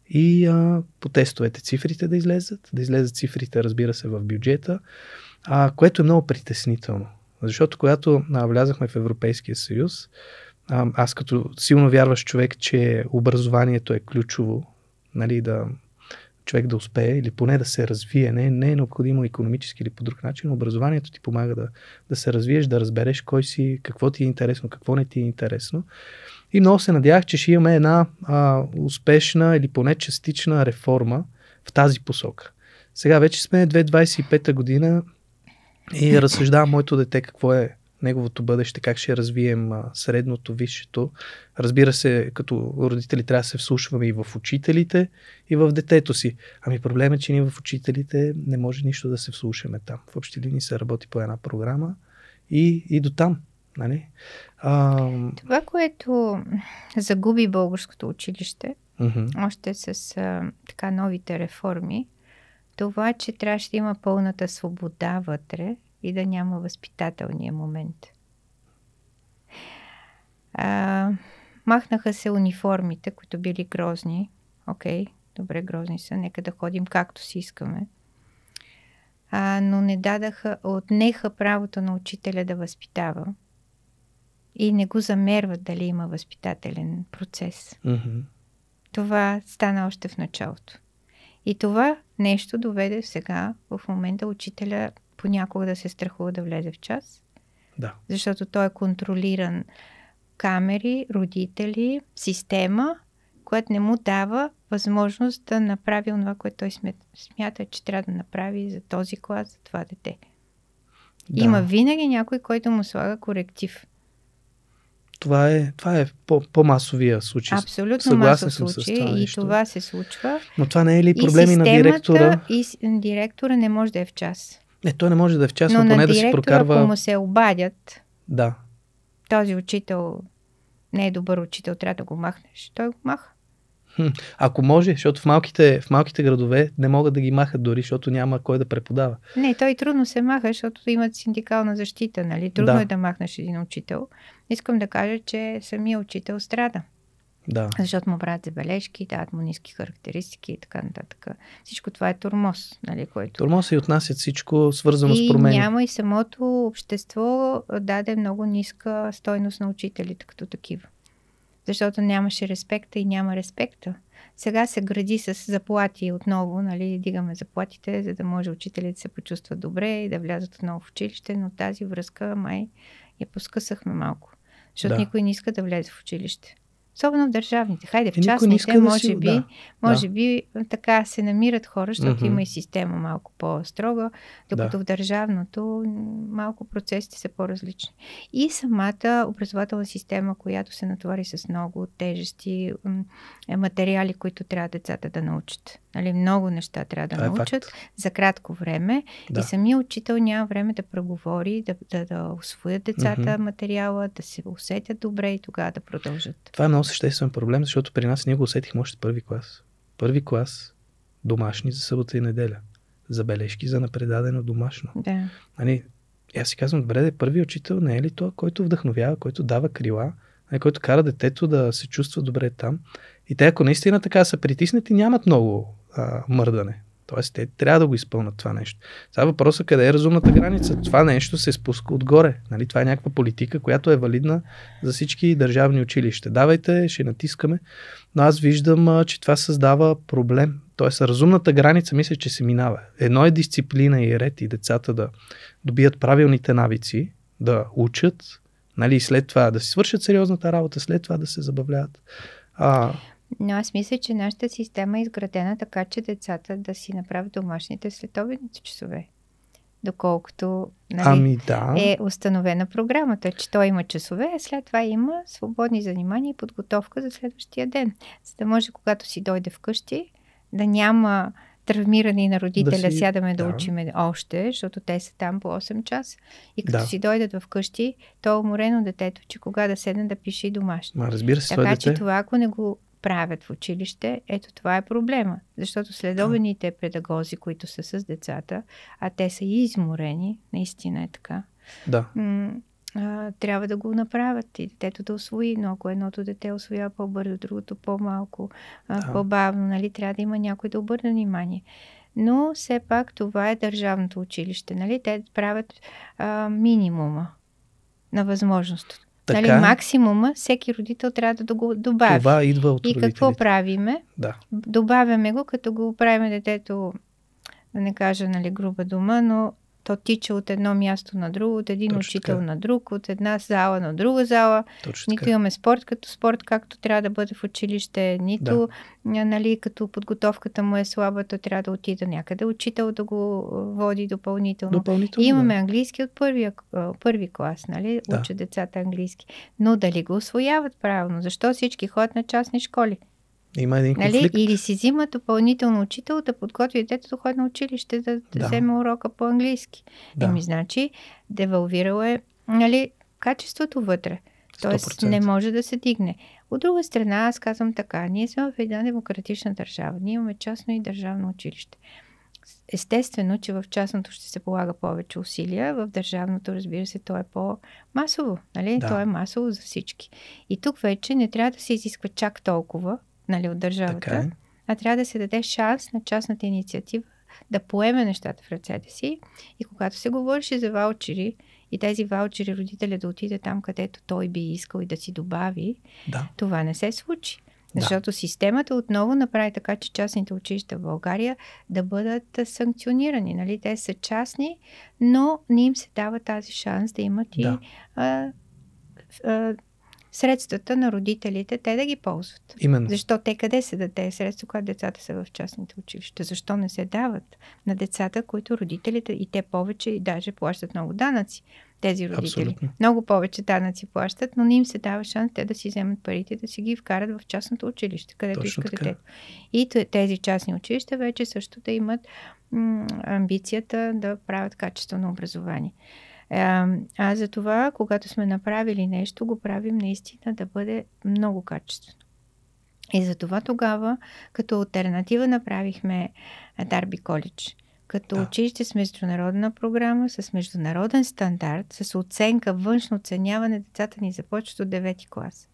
и по тестовете цифрите да излезат цифрите, разбира се, в бюджета, което е много притеснително. Защото когато влязахме в Европейския съюз, аз като силно вярващ човек, че образованието е ключово, човек да успее или поне да се развие. Не е необходимо икономически или по друг начин. Образованието ти помага да се развиеш, да разбереш кой си, какво ти е интересно, какво не ти е интересно. И много се надявах, че ще имаме една успешна или поне частична реформа в тази посока. Сега вече сме 2025 година и разсъждавам моето дете какво е неговото бъдеще, как ще развием средното, висшето. Разбира се, като родители трябва да се вслушваме и в учителите, и в детето си. Проблем е, че ние в учителите не може нищо да се вслушаме там. В общи линии се работи по една програма и до там. Нали? Това, което загуби българското училище, още с така новите реформи, това, че трябваше да има пълната свобода вътре и да няма възпитателния момент. Махнаха се униформите, които били грозни. Окей, добре, грозни са, нека да ходим както си искаме. Но отнеха правото на учителя да възпитава и не го замерват дали има възпитателен процес. Това стана още в началото. И това нещо доведе сега, в момента учителя понякога да се страхува да влезе в час. Да. Защото той е контролиран камери, родители, система, която не му дава възможност да направи това, което той смята, че трябва да направи за този клас, за това дете. Да. Има винаги някой, който му слага коректив. Това е по-масовия случай. Абсолютно масов случай и това се случва. Но това не е ли проблеми на директора? И директора не може да е в час. Не, той не може да е в час, но поне да си прокарва... ако му се обадят, да. Този учител не е добър учител, трябва да го махнеш. Той го маха. Ако може, защото в малките градове не могат да ги махат дори, защото няма кой да преподава. Не, той трудно се маха, защото имат синдикална защита, нали? Трудно е да махнеш един учител. Искам да кажа, че самия учител страда. Да. Защото му правят забележки, дават му ниски характеристики и така нататък. Всичко това е тормоз, нали? Тормоз и отнасят всичко свързано с промени. И няма и самото общество даде много ниска стойност на учителите като такива. Защото нямаше респекта и няма респекта. Сега се гради с заплати отново, нали, дигаме заплатите, за да може учителите да се почувстват добре и да влязат отново в училище, но тази връзка май я поскъсахме малко. Защото никой не иска да влезе в училище. Особено в държавните. Хайде, в частните, може би така се намират хора, защото има и система малко по-строга, докато в държавното малко процесите са по-различни. И самата образователна система, която се натовари с много тежести материали, които трябва децата да научат. Нали, много неща трябва да научат за кратко време и самия учител няма време да преговори, да усвоят децата материала, да се усетят добре и тогава да продължат. Това е много съществен проблем, защото при нас ние го усетихме още първи клас. Първи клас, домашни за събота и неделя. Забележки за напредадено домашно. Да. Нали, аз си казвам, добре, първи учител не е ли той, който вдъхновява, който дава крила, който кара детето да се чувства добре там. И те, ако наистина така са притиснати, нямат много мърдане. Тоест, те трябва да го изпълнят това нещо. Сега въпросът къде е разумната граница? Това нещо се спуска отгоре. Нали? Това е някаква политика, която е валидна за всички държавни училища. Давайте, ще натискаме. Но аз виждам, че това създава проблем. Тоест, разумната граница мисля, че се минава. Едно е дисциплина и ред и децата да добият правилните навици, да учат, нали, след това да си свършат сериозната работа, след това да се забавляват. Но аз мисля, че нашата система е изградена така, че децата да си направят домашните следобедните часове. Доколкото е установена програмата, че той има часове, а след това има свободни занимания и подготовка за следващия ден. За да може, когато си дойде вкъщи, да няма травмирани на родителя, сядаме да учиме още, защото те са там по 8 часа. И като си дойдат вкъщи, то е уморено детето, че кога да седне да пише и домашно. Разбира се, така че това, ако не го правят в училище, ето това е проблема. Защото следобедните педагози, които са с децата, а те са и изморени, наистина е така, трябва да го направят и детето да усвои, но ако едното дете усвоява по-бързо, другото по-малко, по-бавно, нали, трябва да има някой да обърне внимание. Но все пак това е държавното училище. Нали? Те правят минимума на възможност. Нали, максимума всеки родител трябва да го добави. Това идва от родителите. И какво правиме? Добавяме го, като го правим детето, да не кажа, нали, груба дума, но то тича от едно място на друго, от един учител на друг, от една зала на друга зала. Нито имаме спорт като спорт, както трябва да бъде в училище, нито нали, като подготовката му е слаба, то трябва да отида някъде учител да го води допълнително. И имаме английски от първи клас, нали, учат децата английски. Но дали го усвояват правилно? Защо всички ходят на частни школи? Има един конфликт. Или си взима допълнително учител да подготви детето да ходи на училище, да вземе урока по-английски. Значи, девалвирало е, нали, качеството вътре. Тоест 100%. Не може да се дигне. От друга страна, аз казвам така, ние сме в една демократична държава. Ние имаме частно и държавно училище. Естествено, че в частното ще се полага повече усилия, в държавното, разбира се, то е по-масово. Нали? То е масово за всички. И тук вече не трябва да се изисква чак толкова, нали, от държавата, а трябва да се даде шанс на частната инициатива да поеме нещата в ръцете си. И когато се говореше за ваучери и тези ваучери родителя да отиде там, където той би искал и да си добави, това не се случи. Защото системата отново направи така, че частните училища в България да бъдат санкционирани. Нали? Те са частни, но не им се дава тази шанс да имат и средствата на родителите, те да ги ползват. Именно. Защо те къде се даде тези средства, когато децата са в частните училища? Защо не се дават на децата, които родителите и те повече и даже плащат много данъци? Тези родители. Абсолютно. Много повече данъци плащат, но не им се дава шанс те да си вземат парите, да си ги вкарат в частното училище, където Точно иска така. детето. И тези частни училища вече също да имат амбицията да правят качествено образование. А за това, когато сме направили нещо, го правим наистина да бъде много качествено. И за това тогава, като алтернатива, направихме Дарби Колидж. Като училище с международна програма, с международен стандарт, с оценка, външно оценяване, децата ни започват от 9-ти клас.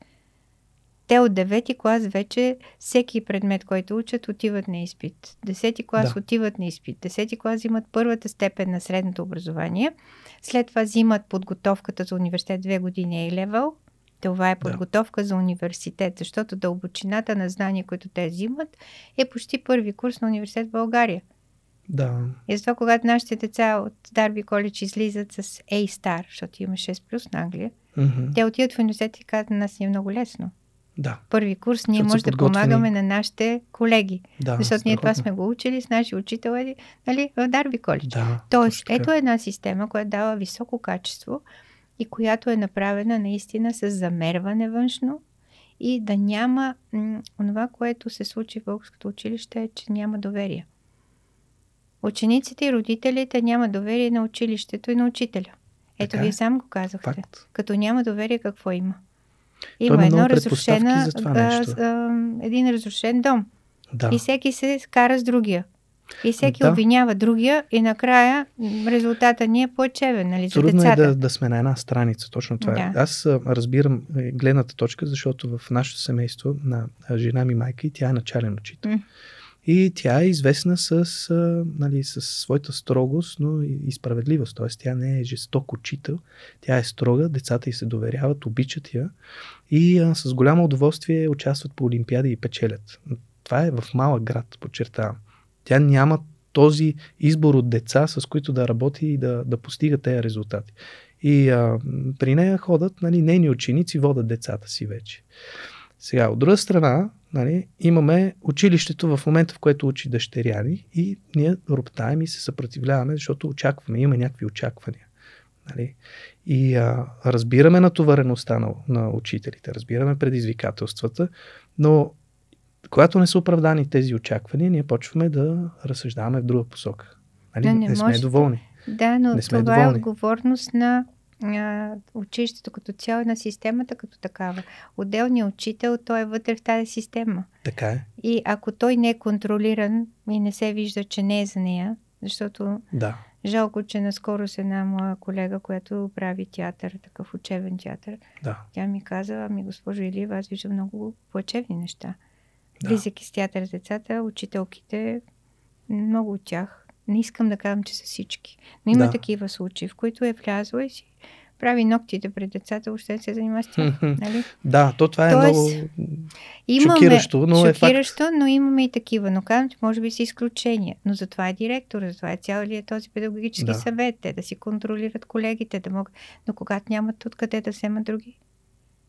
Те от 9-ти клас вече всеки предмет, който учат, отиват на изпит. 10-ти клас отиват на изпит. 10-ти клас имат първата степен на средното образование. След това взимат подготовката за университет 2 години A-level. Това е подготовка за университет, защото дълбочината на знания, които те взимат, е почти първи курс на университет в България. Да. И затова, когато нашите деца от Дарби Колидж излизат с A-Star, защото има 6+ на Англия, те отиват в университет и казват, на нас ни е много лесно. Да. Първи курс ние може да помагаме на нашите колеги. Защото ние това сме го учили с наши учители, нали, в Дарби Колидж. Тоест, ето една система, която дава високо качество и която е направена наистина с замерване външно и да няма това, което се случи в българското училище, е, че няма доверие. Учениците и родителите няма доверие на училището и на учителя. Ето, вие сам го казахте. Факт. Като няма доверие, какво има? Има един разрушен дом. Да. И всеки се скара с другия. И всеки обвинява другия и накрая резултата ни е плачевен, нали, за децата. Трудно е да сме на една страница, точно това е. Аз разбирам гледната точка, защото в нашето семейство на жена ми майка и тя е начален учител. И тя е известна с своята строгост, но и справедливост. Т.е. тя не е жесток учител, тя е строга, децата й се доверяват, обичат я и с голямо удоволствие участват по олимпиади и печелят. Това е в малък град, подчертавам. Тя няма този избор от деца, с които да работи и да постига тези резултати. И при нея ходят, нейни ученици водят децата си вече. Сега, от друга страна, имаме училището в момента, в което учи дъщеря ни и ние роптаем и се съпротивляваме, защото имаме някакви очаквания. И разбираме натовареността на учителите, разбираме предизвикателствата, но когато не са оправдани тези очаквания, ние почваме да разсъждаваме в друга посока. Не сме доволни. Да, но това е отговорност на училището като цяло, на системата като такава. Отделният учител, той е вътре в тази система. Така е. И ако той не е контролиран и не се вижда, че не е за нея, защото жалко, че наскоро с една моя колега, която прави театър, такъв учебен театър, тя ми каза, госпожо Илиева, аз виждам много плачевни неща. Влизайки с театър с децата, учителките, много от тях, не искам да казвам, че са всички, но има такива случаи, в които е влязла и си прави ногтите пред децата, въобще не се занимава с тях. Нали? Да, това е много шокиращо, но шокиращо, но имаме и такива. Но казвам, че може би са изключения. Но затова е директор, затова е цялият този педагогически съвет, те да си контролират колегите, да могат. Но когато нямат откъде да вземат други,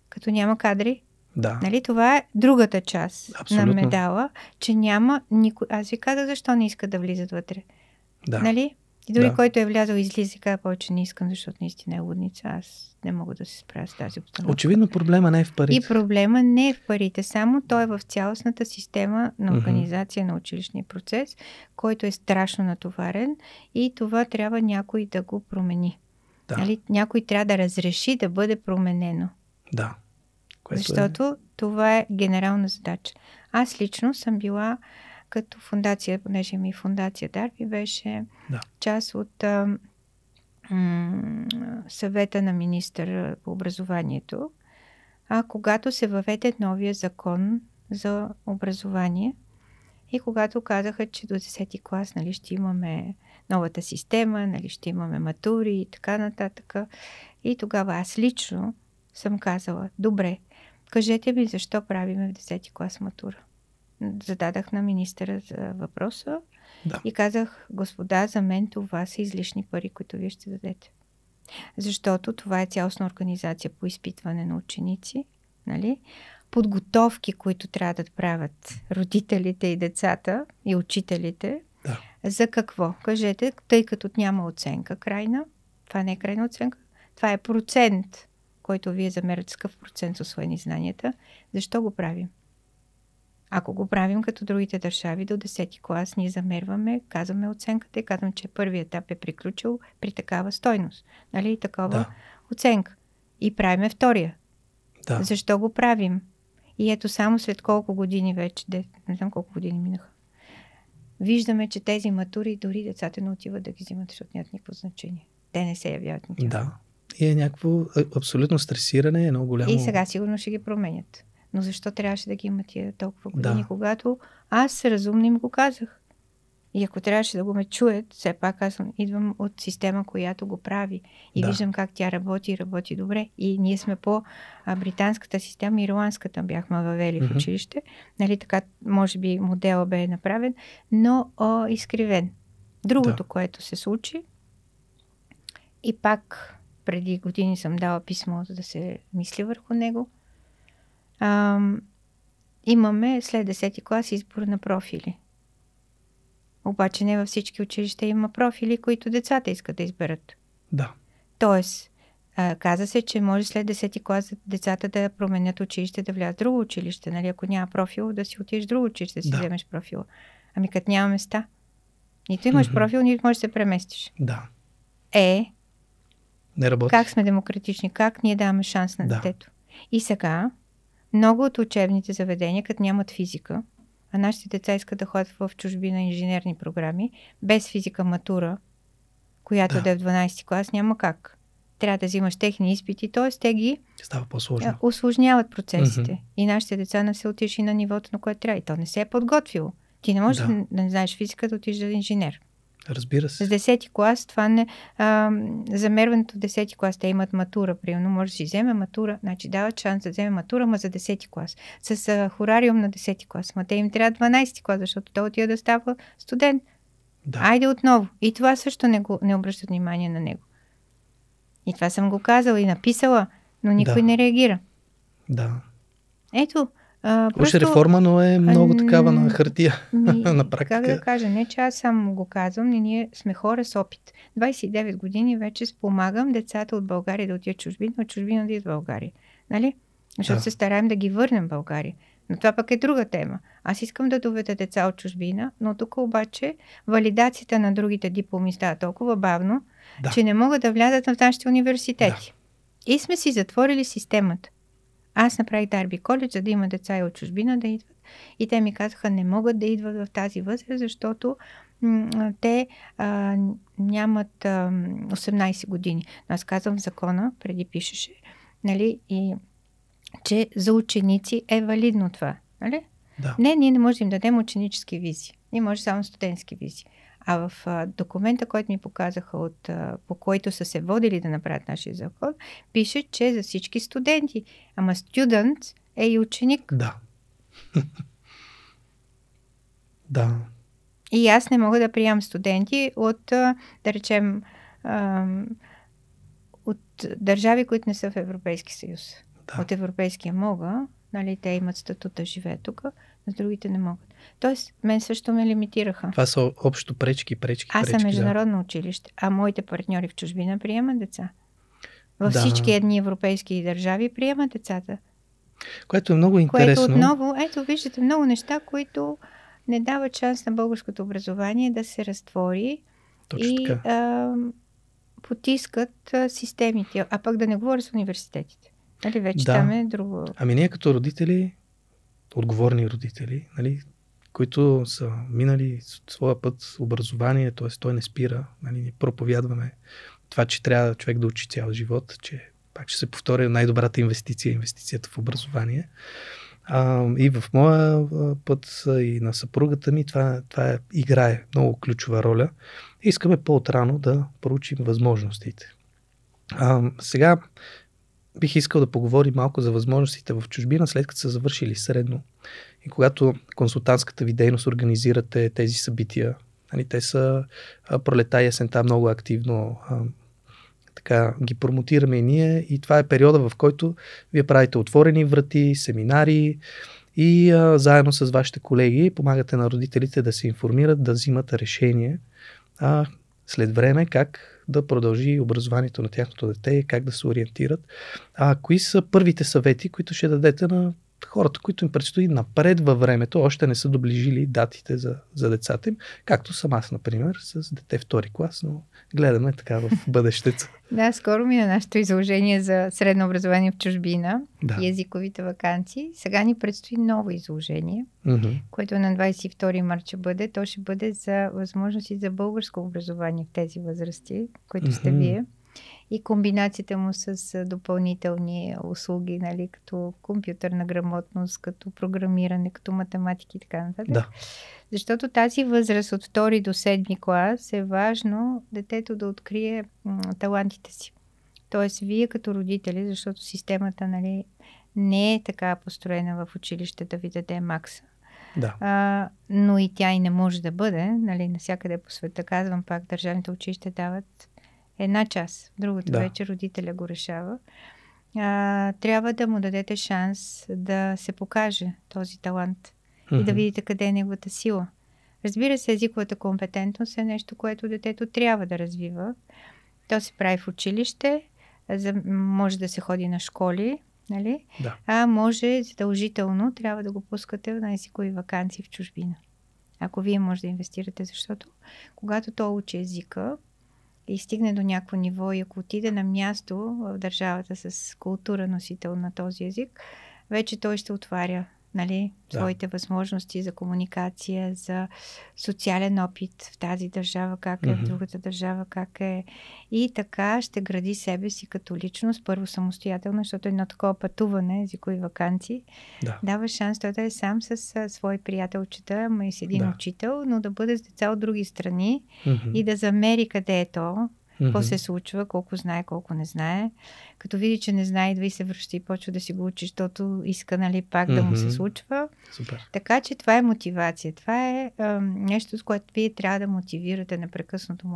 като няма кадри, нали, това е другата част на медала, че няма никой. Аз ви казах защо не искат да влизат вътре. Нали? И дори който е влязъл излиза и казва, повече не искам, защото наистина е лудница. Аз не мога да се справя с тази обстановка. Очевидно проблема не е в парите. И проблема не е в парите, само той е в цялостната система на организация на училищния процес, който е страшно натоварен и това трябва някой да го промени. Нали? Някой трябва да разреши да бъде променено. Защото това е генерална задача. Аз лично съм била като фундация, понеже ми фундация Дарби беше част от съвета на министър по образованието. Когато се въведе новия закон за образование и когато казаха, че до 10-ти клас ще имаме новата система, ще имаме матури и така нататък. И тогава аз лично съм казала, добре, Кажете ми защо правиме в 10-ти клас матура. Зададах на министъра за въпроса и казах, господа, за мен това са излишни пари, които вие ще дадете. Защото това е цялостна организация по изпитване на ученици, нали? Подготовки, които трябва да правят родителите и децата и учителите. Да. За какво? Кажете, тъй като няма оценка крайна, това не е крайна оценка, това е процент, който вие замерят с какъв процент са усвоени знанията. Защо го правим? Ако го правим като другите държави, до 10-ти клас ние замерваме, казваме оценката и казваме, че първият етап е приключил при такава стойност. Нали? Такова оценка. И правиме втория. Да. Защо го правим? И ето само след колко години вече, не знам колко години минаха, виждаме, че тези матури дори децата не отиват да ги взимат, защото нямат никакво значение. Те не се явяват на тях. Да. И е някакво абсолютно стресиране, е много голямо. И сега сигурно ще ги променят. Но защо трябваше да ги има тия толкова години, когато аз разумно им го казах? И ако трябваше да го ме чуят, все пак аз идвам от система, която го прави. И виждам как тя работи добре. И ние сме по британската система, ирландската бяхме въвели в училище. Нали, така, може би модела бе направен, но изкривен. Другото, което се случи, и пак преди години съм дала писмо, за да се мисли върху него. Имаме след 10-ти клас избор на профили. Обаче не във всички училища има профили, които децата искат да изберат. Да. Тоест, каза се, че може след 10-ти клас децата да променят училище, да влязат в друго училище. Нали? Ако няма профил, да си отидеш в друго училище, да си вземеш профила. Ами като няма места. Нито имаш профил, нито можеш да се преместиш. Да. Не работи. Как сме демократични? Как ние даваме шанс на детето? И сега много от учебните заведения, като нямат физика, а нашите деца искат да ходят в чужбина инженерни програми, без физика матура, която да е в 12-ти клас, няма как. Трябва да взимаш техни изпити, т.е. те ги става по-сложно. Усложняват процесите. И нашите деца не се отишли на нивото, на което трябва. И то не се е подготвило. Ти не можеш да не знаеш физика, да отидеш да е инженер. Разбира се. С 10-ти клас това не... замерването в 10-ти клас, те имат матура, примерно, може да си вземе матура, значи дават шанс да вземе матура, ма за 10-ти клас. С хорариум на 10-ти клас. Ма те им трябва 12-ти клас, защото той отива да става студент. Да. Айде отново. И това също не обръщат внимание на него. И това съм го казала и написала, но никой не реагира. Да. Ето, Уж реформа, но е много такава на хартия, на практика. Как да кажа, не че аз само го казвам, ние сме хора с опит. 29 години вече спомагам децата от България да отидат в чужбина, от чужбина да идват в България. Нали? Защото се стараем да ги върнем в България. Но това пък е друга тема. Аз искам да доведа деца от чужбина, но тук обаче валидацията на другите дипломи става толкова бавно, че не могат да влязат в нашите университети. И сме си затворили системата. Аз направих Дарби коледж, за да има деца и от чужбина да идват. И те ми казаха, не могат да идват в тази възраст, защото те нямат 18 години. Но аз казвам в закона, преди пишеше, нали, и че за ученици е валидно това. Нали? Да. Не, ние не можем да дадем ученически визи. Ние може само студентски визи. А в документа, който ми показаха, по който са се водили да направят нашия закон, пише, че за всички студенти. Ама студент е и ученик. Да. Да. И аз не мога да приемам студенти от, да речем, от държави, които не са в Европейски съюз. Да. От Европейския мога, нали, те имат статут да живеят тук, но другите не могат. Тоест, мен също ме лимитираха. Това са общо пречки. Аз съм международно училище, а моите партньори в чужбина приемат деца. Във всички едни европейски държави приемат децата. Което е много интересно. Което отново, ето виждате, много неща, които не дават шанс на българското образование да се разтвори. Точно и потискат системите. А пък да не говоря с университетите. Нали, вече там е друго. Ами ние като родители, отговорни родители, нали, които са минали своя път образование, т.е. той не спира, нали, ни проповядваме това, че трябва човек да учи цял живот, че пак ще се повторя най-добрата инвестиция, инвестицията в образование. И в моя път и на съпругата ми това играе много ключова роля. Искаме по-отрано да проучим възможностите. Сега бих искал да поговорим малко за възможностите в чужбина, след като са завършили средно. И когато консултантската ви дейност организирате тези събития, нали, те са пролета и есента много активно така ги промотираме и ние, и това е периода, в който вие правите отворени врати, семинари и заедно с вашите колеги помагате на родителите да се информират, да взимат решение след време как да продължи образованието на тяхното дете и как да се ориентират. Кои са първите съвети, които ще дадете на хората, които им предстои напред във времето, още не са доближили датите за децата им, както съм аз, например, с дете втори клас, но гледаме така в бъдещето. Да, скоро мина нашето изложение за средно образование в чужбина и езиковите ваканции. Сега ни предстои ново изложение, което на 22 марта ще бъде. То ще бъде за възможности за българско образование в тези възрасти, които сте вие. И комбинацията му с допълнителни услуги, нали, като компютърна грамотност, като програмиране, като математики и така нататък. Да. Защото тази възраст от 2 до 7 клас е важно детето да открие талантите си. Тоест, вие като родители, защото системата, нали, не е така построена в училище да ви даде макса. Да. Но и тя и не може да бъде. Нали, навсякъде по света, казвам пак, държавните училища дават една част, другото вече родителя го решава. Трябва да му дадете шанс да се покаже този талант и да видите къде е неговата сила. Разбира се, езиковата компетентност е нещо, което детето трябва да развива. То се прави в училище, може да се ходи на школи, нали? Да. Може задължително трябва да го пускате на езикови ваканции в чужбина. Ако вие може да инвестирате, защото когато той учи езика и стигне до някакво ниво и ако отиде на място в държавата с култура носител на този език, вече той ще отваря, нали, своите възможности за комуникация, за социален опит в тази държава, как е, в другата държава, как е. И така ще гради себе си като личност, първо самостоятелно, защото едно такова пътуване, езикови ваканции, дава шанс той да е сам с свои приятелчета, ама и с един учител, но да бъде с деца от други страни и да замери къде е то, какво се случва, колко знае, колко не знае. Като види, че не знае, идва и се връща и почва да си го учи, защото иска, нали, пак да му се случва. Супер. Така че това е мотивация. Това е нещо, с което вие трябва да мотивирате непрекъснато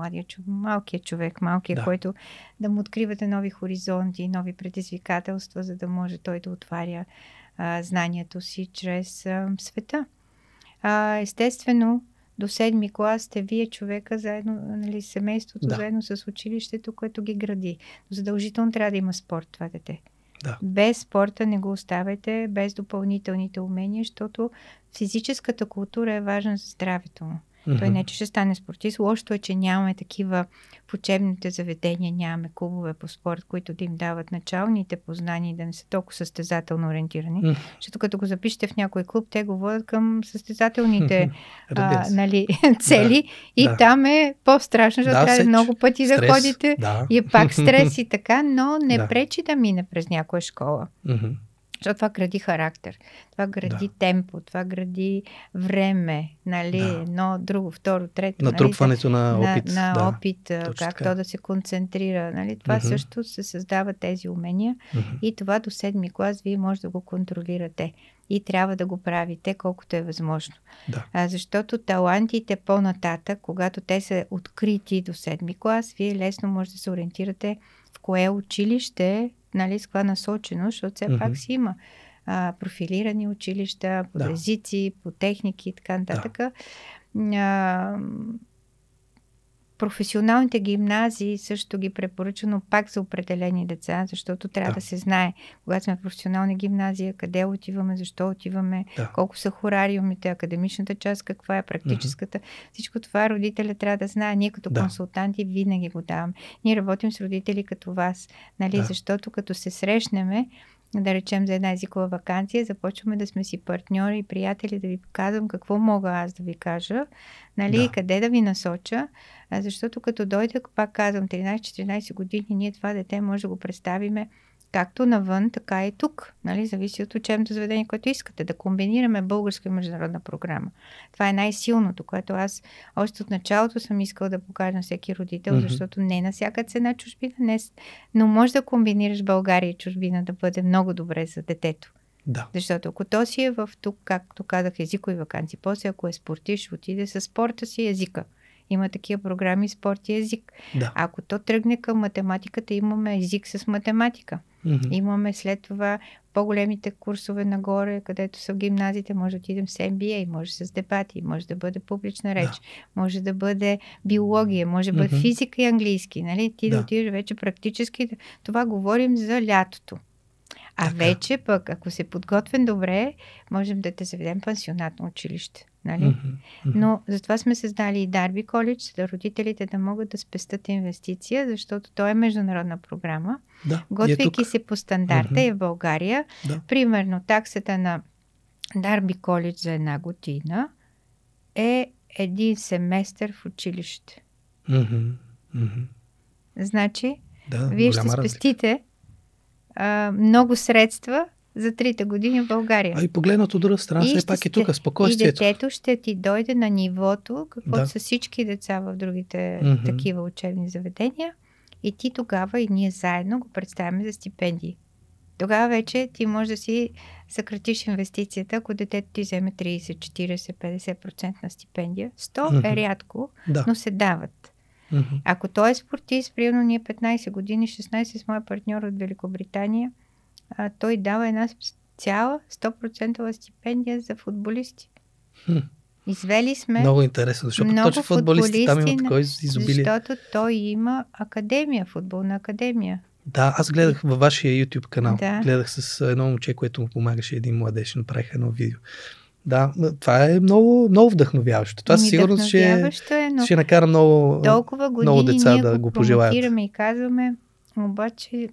малкия човек, който да му откривате нови хоризонти, нови предизвикателства, за да може той да отваря знанието си чрез света. Естествено, до 7-ми клас сте вие човека заедно, нали, семейството, заедно с училището, което ги гради. Но задължително трябва да има спорт това дете. Да. Без спорта не го оставяйте, без допълнителните умения, защото физическата култура е важна за здравето му. Той не, че ще стане спортист. Лошото е, че нямаме такива в учебните заведения, нямаме клубове по спорт, които да им дават началните познания и да не са толкова състезателно ориентирани. Защото като го запишете в някой клуб, те го водят към състезателните нали, цели и там е по-страшно, защото трябва много пъти да ходите и е пак стрес и така, но не пречи да мине през някоя школа. Защото това гради характер, това гради темпо, това гради време, нали, едно, друго, второ, трето. Натрупването на опит. На опит, как то да се концентрира. Нали. Това също се създава тези умения и това до 7-ми клас вие може да го контролирате и трябва да го правите колкото е възможно. Защото талантите по-нататък, когато те са открити до 7-ми клас, вие лесно може да се ориентирате в кое училище, нали, с каква насоченост, защото все пак си има профилирани училища, по езици, по техники и така нататък. Професионалните гимназии също ги препоръчано пак за определени деца, защото трябва да се знае, когато сме в професионална гимназия, къде отиваме, защо отиваме, колко са хорариумите, академичната част, каква е практическата. Всичко това родителя трябва да знае. Ние като консултанти винаги го даваме. Ние работим с родители като вас, нали, защото като се срещнеме, да речем за една езикова ваканция, започваме да сме си партньори и приятели, да ви показвам какво мога аз да ви кажа, нали, къде да ви насоча, защото като дойде, пак казвам, 13-14 години, ние това дете може да го представиме Както навън, така и тук. Нали? Зависи от учебното заведение, което искате. Да комбинираме българска и международна програма. Това е най-силното, което аз още от началото съм искала да покажа на всеки родител, защото не на всяка цена чужбина, но може да комбинираш България и чужбина да бъде много добре за детето. Да. Защото ако то си е в тук, както казах, езикови ваканции, после ако е спортист, ще отиде със спорта си езика. Има такива програми спорт и език. Да. Ако то тръгне към математиката, имаме език с математика. Имаме след това по-големите курсове нагоре, където са в гимназиите, може да отидем с MBA, може с дебати, може да бъде публична реч, може да бъде биология, може да бъде физика и английски. Нали? Ти да отидеш вече практически. Това говорим за лятото. А вече пък, ако се подготвен добре, можем да те заведем пансионатно училище. Нали? Но затова сме създали и Дарби Колидж, за да родителите да могат да спестят инвестиция, защото то е международна програма. Готвейки се по стандарта и в България. Примерно таксата на Дарби Колидж за 1 година е 1 семестър в училище. Значи, вие ще спестите много средства за 3 години в България. А и погледнато от друга страна, все пак и тук спокойствието. И детето ще ти дойде на нивото, каквото са всички деца в другите такива учебни заведения. И ти тогава и ние заедно го представяме за стипендии. Тогава вече ти можеш да си съкратиш инвестицията, ако детето ти вземе 30, 40, 50% на стипендия. 100 е рядко, но се дават. Ако той е спортист, примерно ние 15 години, 16 с моя партньор от Великобритания, той дава една цяла 100% стипендия за футболисти. Извели сме много интересно, защото точно футболисти там имат такова изобилие. Защото той има академия, футболна академия. Да, аз гледах във вашия YouTube канал. Гледах с едно момче, което му помагаше, един младеж, направиха едно видео. Да, това е много, много вдъхновяващо. Това сигурно ще накара много деца да го пожелаят. И казваме, обаче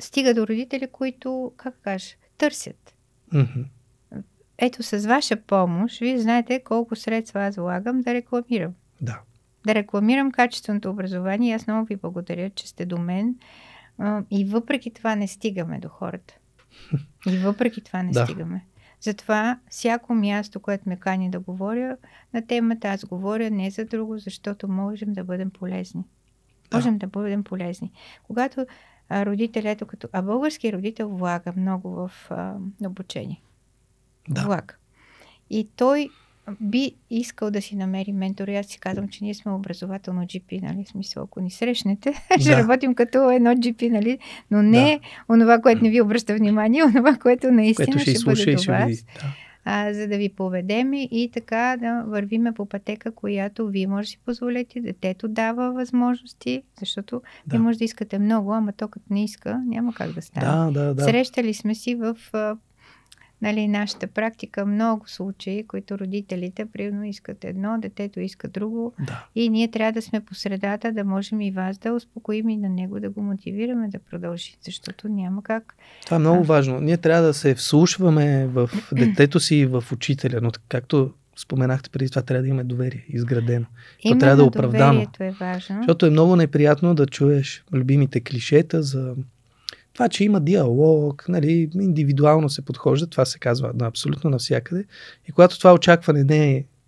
стига до родители, които, как кажеш, търсят. Ето с ваша помощ, вие знаете колко средства аз влагам да рекламирам. Да рекламирам качественото образование. Аз много ви благодаря, че сте до мен. И въпреки това не стигаме до хората. Стигаме. Затова всяко място, което ме кани да говоря на темата, аз говоря не за друго, защото можем да бъдем полезни. Когато родителето, а български родител влага много в обучение. Влага. И той би искал да си намери ментор. Аз си казвам, че ние сме образователно GP, нали? В смисъл, ако ни срещнете, ще работим като едно GP, нали? Но не онова, което не ви обръща внимание, онова, което наистина ще бъде до вас. За да ви поведем и така да вървиме по пътека, която вие може да си позволите, детето дава възможности, защото вие може да искате много, ама то като не иска, няма как да стане. Срещали сме си в нашата практика много случаи, които родителите примерно искат едно, детето иска друго и ние трябва да сме по средата, да можем и вас да успокоим и на него да го мотивираме да продължи, защото няма как. Това е много важно. Ние трябва да се вслушваме в детето си и в учителя, но както споменахте преди това, трябва да имаме доверие, изградено. То трябва да е оправдано. Доверието е важно. Защото е много неприятно да чуеш любимите клишета за това, че има диалог, нали, индивидуално се подхожда, това се казва абсолютно навсякъде. И когато това очакване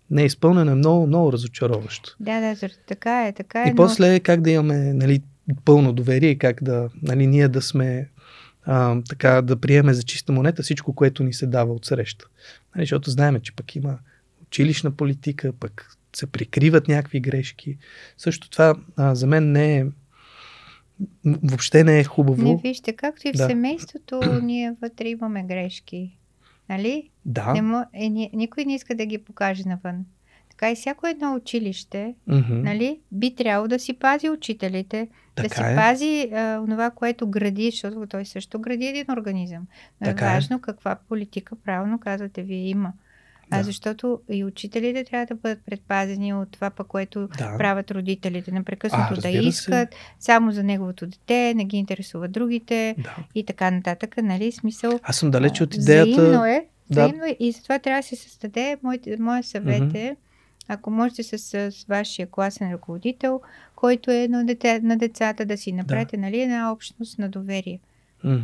не е изпълнено, е много, много разочароващо. Така е. И после как да имаме, нали, пълно доверие, как да, нали, ние да сме така, да приемем за чиста монета всичко, което ни се дава от среща. Нали, защото знаем, че пък има училищна политика, пък се прикриват някакви грешки. Също това за мен въобще не е хубаво. Вижте, както и в семейството, ние вътре имаме грешки. Нали? Никой не иска да ги покаже навън. Така и всяко едно училище, нали, би трябвало да си пази учителите, да си пази това, което гради, защото той също гради един организъм. Но е важно каква политика, правилно казвате вие, има. Защото и учителите трябва да бъдат предпазени от това, което правят родителите. Непрекъснато да искат само за неговото дете, не ги интересуват другите и така нататък. Нали? Смисъл, аз съм далеч от идеята. Взаимно е. И затова трябва да се създаде. Моят съвет е Ако можете с вашия класен ръководител, който е на децата, да си направите една общност на доверие.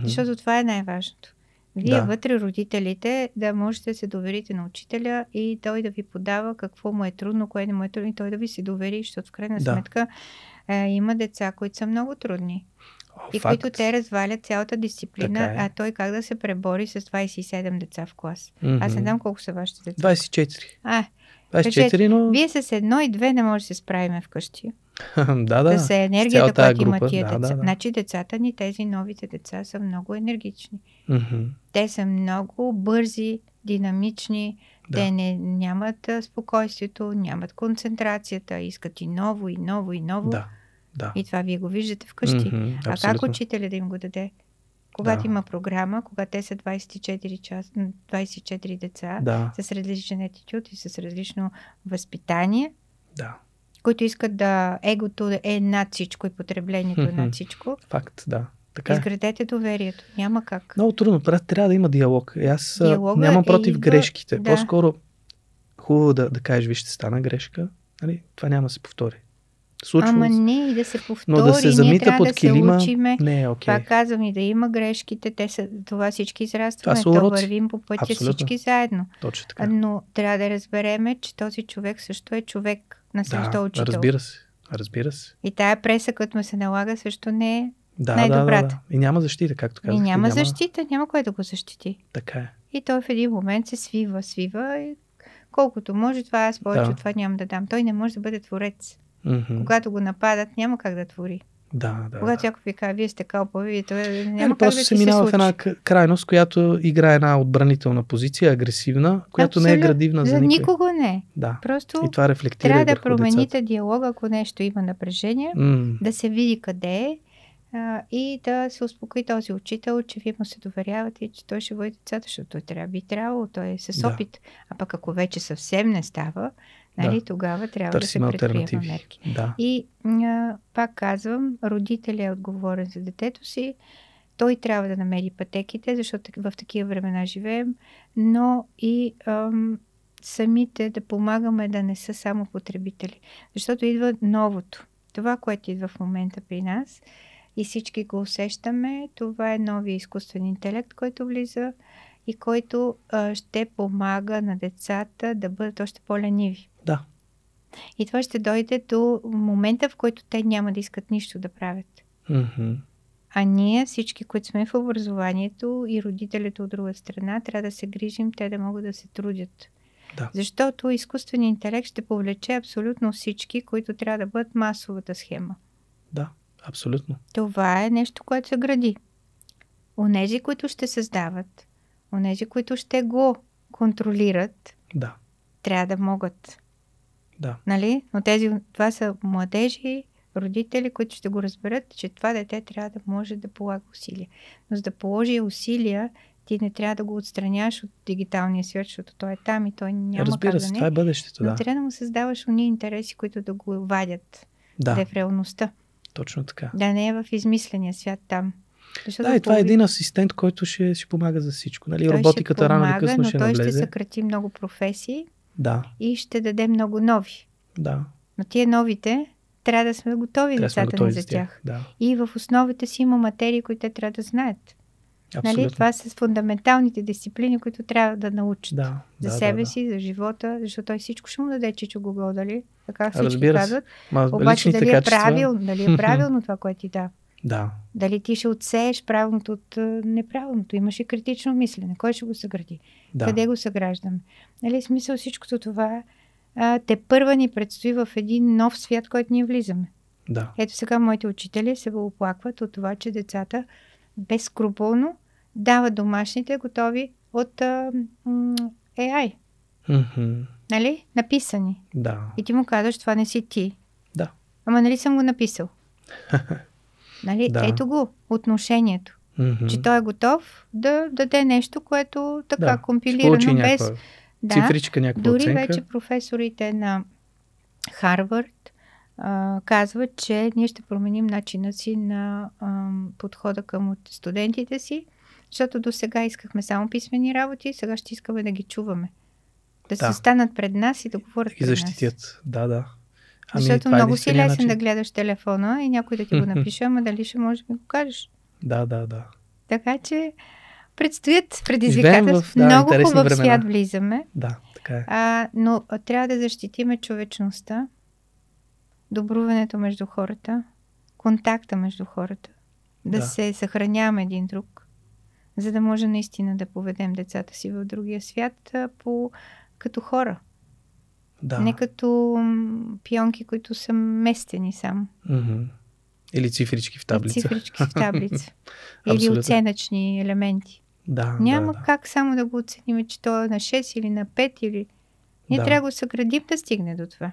Защото това е най-важното. Вие вътре, родителите, да можете да се доверите на учителя и той да ви подава какво му е трудно, кое не му е трудно и той да ви се довери, защото в крайна сметка има деца, които са много трудни. И които те развалят цялата дисциплина, а той как да се пребори с 27 деца в клас. Аз не знам колко са вашите деца. 24. 24, но... Вие с 1 и 2 не може да се справим вкъщи. Да. С енергията, която има тия деца. Да. Значи децата ни, тези новите деца са много енергични. Те са много бързи, динамични, те нямат спокойствието, нямат концентрацията, искат и ново, и ново, и ново. Да. И това вие го виждате вкъщи. А как учителя да им го даде? Когато има програма, когато те са 24 деца с различен етитюд и с различно възпитание, които искат да егото е над всичко и потреблението е над всичко. Факт, да. Изградете доверието. Няма как. Много трудно. Трябва да има диалог. Аз нямам против грешките. По-скоро хубаво да кажеш, виж, ще стана грешка. Нали? Това няма да се повтори. Ама не и да се повтори. Но да се замита под килима, да се учиме. Не е окей. Това казвам и да има грешките. Това всички израстваме. Това вървим по пътя всички заедно. Точно така. Но трябва да разбереме, че този човек също е човек на същото учител. Разбира се. И тая преса, като му се налага, също не е най-добрата. И няма защита, както казах. И няма защита, няма кой да го защити. Така е. И той в един момент се свива и колкото може това, аз повече от това няма да дам. Той не може да бъде творец. Когато го нападат, няма как да твори. Когато някой ви казва, вие сте кълпави, той няма как да се минава в една крайност, която играе една отбранителна позиция, агресивна, която не е градивна за никой. Никого не. Просто и това рефлектира трябва да промените диалога, ако нещо има напрежение, да се види къде е и да се успокои този учител, че вие му се доверявате и че той ще води децата, защото той би трябвало, той е с опит. А пък ако вече съвсем не става, тогава трябва да се предприема мерки. И пак казвам, родителят е отговорен за детето си. Той трябва да намери пътеките, защото в такива времена живеем, но и самите да помагаме да не са само потребители. Защото идва новото. Това, което идва в момента при нас и всички го усещаме, това е новия изкуствен интелект, който влиза и който ще помага на децата да бъдат още по-лениви. И това ще дойде до момента, в който те няма да искат нищо да правят. А ние, всички, които сме в образованието и родителите от друга страна, трябва да се грижим те да могат да се трудят. Защото изкуственият интелект ще повлече абсолютно всички, които трябва да бъдат масовата схема. Абсолютно. Това е нещо, което се гради. Онези, които ще създават, онези, които ще го контролират, трябва да могат. Нали? Но това са младежи, родители, които ще го разберат, че това дете трябва да може да полага усилия. Но за да положи усилия, ти не трябва да го отстраняваш от дигиталния свят, защото той е там и той няма как да не. Разбира се, това е бъдещето, Но трябва да му създаваш уния интереси, които да го вадят. Да е в реалността. Точно така. Да не е в измисления свят там. И това е един асистент, който ще помага за всичко. Нали? Роботиката рано или късно ще навлезе. Но той ще съкрати много професии и ще даде много нови. Но тия новите трябва да сме готови децата ни за тях. И в основите си има материи, които те трябва да знаят. Нали? Това са фундаменталните дисциплини, които трябва да научат за себе си, за живота, защото той всичко ще му даде чичо Google, дали? Така всички казват. Обаче дали е правилно това, което ти дава. Дали ти ще отсееш правилното от неправилното. Имаш и критично мислене. Кой ще го съгради? Къде го съграждаме? Нали, смисъл всичкото това те първа ни предстои в един нов свят, който ние влизаме. Ето сега моите учители се го оплакват от това, че децата безскрупулно дават домашните готови от AI. Нали? Написани. И ти му казваш, това не си ти. Ама нали съм го написал? Нали? Ето го отношението. Че той е готов да даде нещо, което така компилирано без... Цифричка, някаква дори оценка. Вече професорите на Харвард казват, че ние ще променим начина си на подхода към студентите си, защото до сега искахме само писмени работи, сега ще искаме да ги чуваме. Да се станат пред нас и да говорят пред нас. И защитят, да. Защото много си лесен да гледаш телефона и някой да ти го напише, ама дали ще можеш да ми го кажеш. Да. Така че предстоят предизвикателства. Много хубав свят влизаме. Да, така е. Но трябва да защитиме човечността, добруването между хората, контакта между хората, да се съхраняваме един друг, за да може наистина да поведем децата си в другия свят като хора. Да. Не като пионки, които са местени само. Или цифрички в таблица. Или оценъчни елементи. Няма как само да го оценим, че то е на 6 или на 5 или... Ние трябва да го съградим да стигне до това.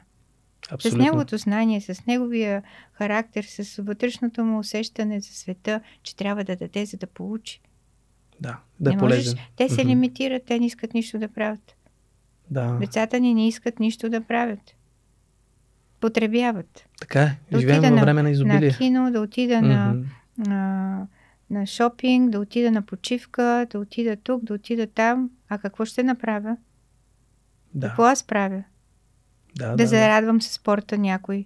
Абсолютно. С неговото знание, с неговия характер, с вътрешното му усещане за света, че трябва да даде, за да получи. Да е полезен. Те се лимитират, те не искат нищо да правят. Децата ни не искат нищо да правят. Потребяват. Така е. Живеем във време на изобилие. На кино, да отида на шопинг, да отида на почивка, да отида тук, да отида там. А какво ще направя? Какво аз правя? Да зарадвам със спорта някой.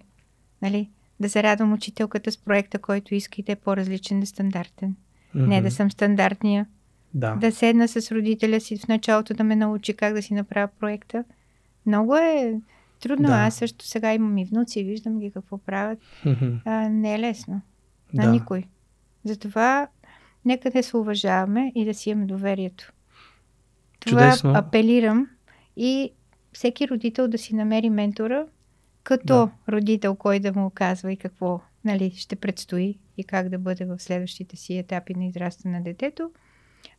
Нали? Да зарадвам учителката с проекта, който иска и да е по-различен, нестандартен. Не да съм стандартния. Да седна с родителя си в началото да ме научи как да си направя проекта. Много е трудно. Аз също сега имам и внуци, виждам ги какво правят. Не е лесно. На никой. Затова нека да се уважаваме и да си имаме доверието. Това чудесно. Апелирам и всеки родител да си намери ментора, като родител, кой да му казва и какво ще предстои и как да бъде в следващите си етапи на израстване на детето.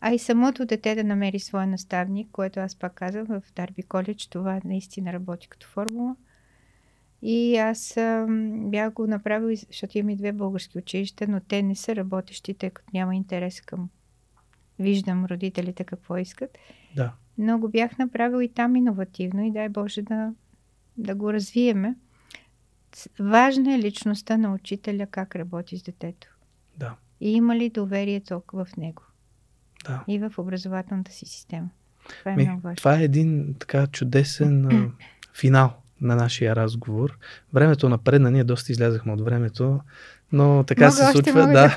А и самото дете да намери своя наставник, което аз пак казвам в Дарби Коледж, това наистина работи като формула. И аз бях го направила, защото имам и 2 български училища, но те не са работещи, тъй като няма интерес към... Виждам родителите какво искат. Но го бях направила и там иновативно и дай Боже да го развиеме. Важна е личността на учителя, как работи с детето. И има ли доверие толкова в него. И в образователната си система. Това е много важно. Това е един така чудесен финал на нашия разговор. Времето напредна, ние доста излязахме от времето, но така се случва.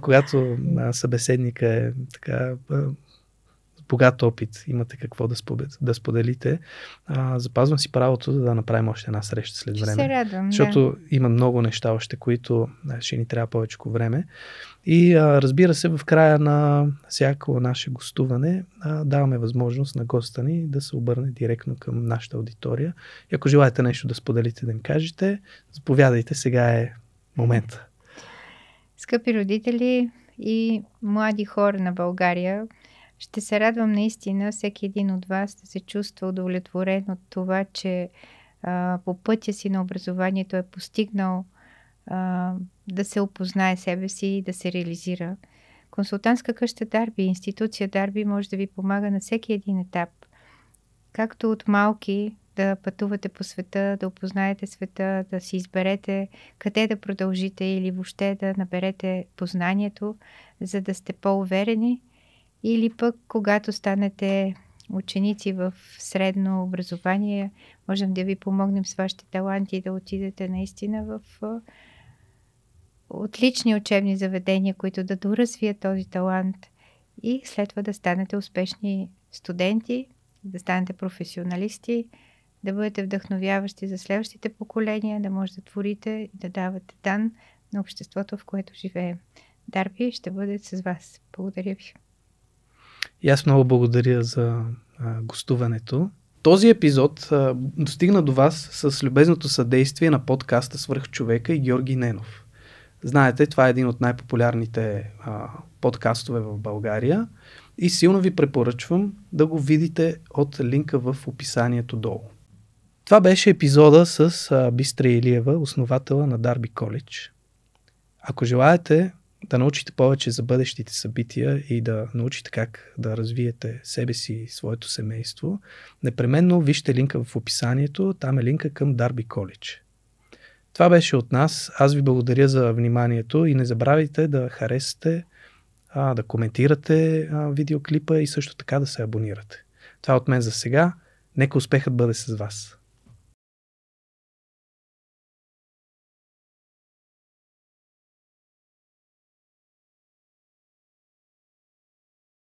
Когато събеседника е така богат опит, имате какво да споделите. Запазвам си правото да направим още една среща след време. Се радвам, защото има много неща още, които ще ни трябва повече време. И разбира се, в края на всяко наше гостуване даваме възможност на госта ни да се обърне директно към нашата аудитория. И ако желаете нещо да споделите, да им кажете, заповядайте, сега е момента. Скъпи родители и млади хора на България, ще се радвам наистина всеки един от вас да се чувства удовлетворен от това, че по пътя си на образованието е постигнал да се опознае себе си и да се реализира. Консултантска къща Дарби, институция Дарби може да ви помага на всеки един етап. Както от малки да пътувате по света, да опознаете света, да си изберете къде да продължите или въобще да наберете познанието, за да сте по-уверени. Или пък, когато станете ученици в средно образование, можем да ви помогнем с вашите таланти да отидете наистина в отлични учебни заведения, които да доразвият този талант и след това да станете успешни студенти, да станете професионалисти, да бъдете вдъхновяващи за следващите поколения, да може да творите и да давате дан на обществото, в което живеем. Дарби ще бъде с вас. Благодаря ви. И аз много благодаря за гостуването. Този епизод достигна до вас с любезното съдействие на подкаста Свръхчовека и Георги Ненов. Знаете, това е един от най-популярните подкастове в България и силно ви препоръчвам да го видите от линка в описанието долу. Това беше епизода с Бистра Илиева, основателя на Дарби Коледж. Ако желаете да научите повече за бъдещите събития и да научите как да развиете себе си и своето семейство, непременно вижте линка в описанието, там е линка към Дарби Коледж. Това беше от нас. Аз ви благодаря за вниманието и не забравяйте да харесате, да коментирате видеоклипа и също така да се абонирате. Това е от мен за сега. Нека успехът бъде с вас.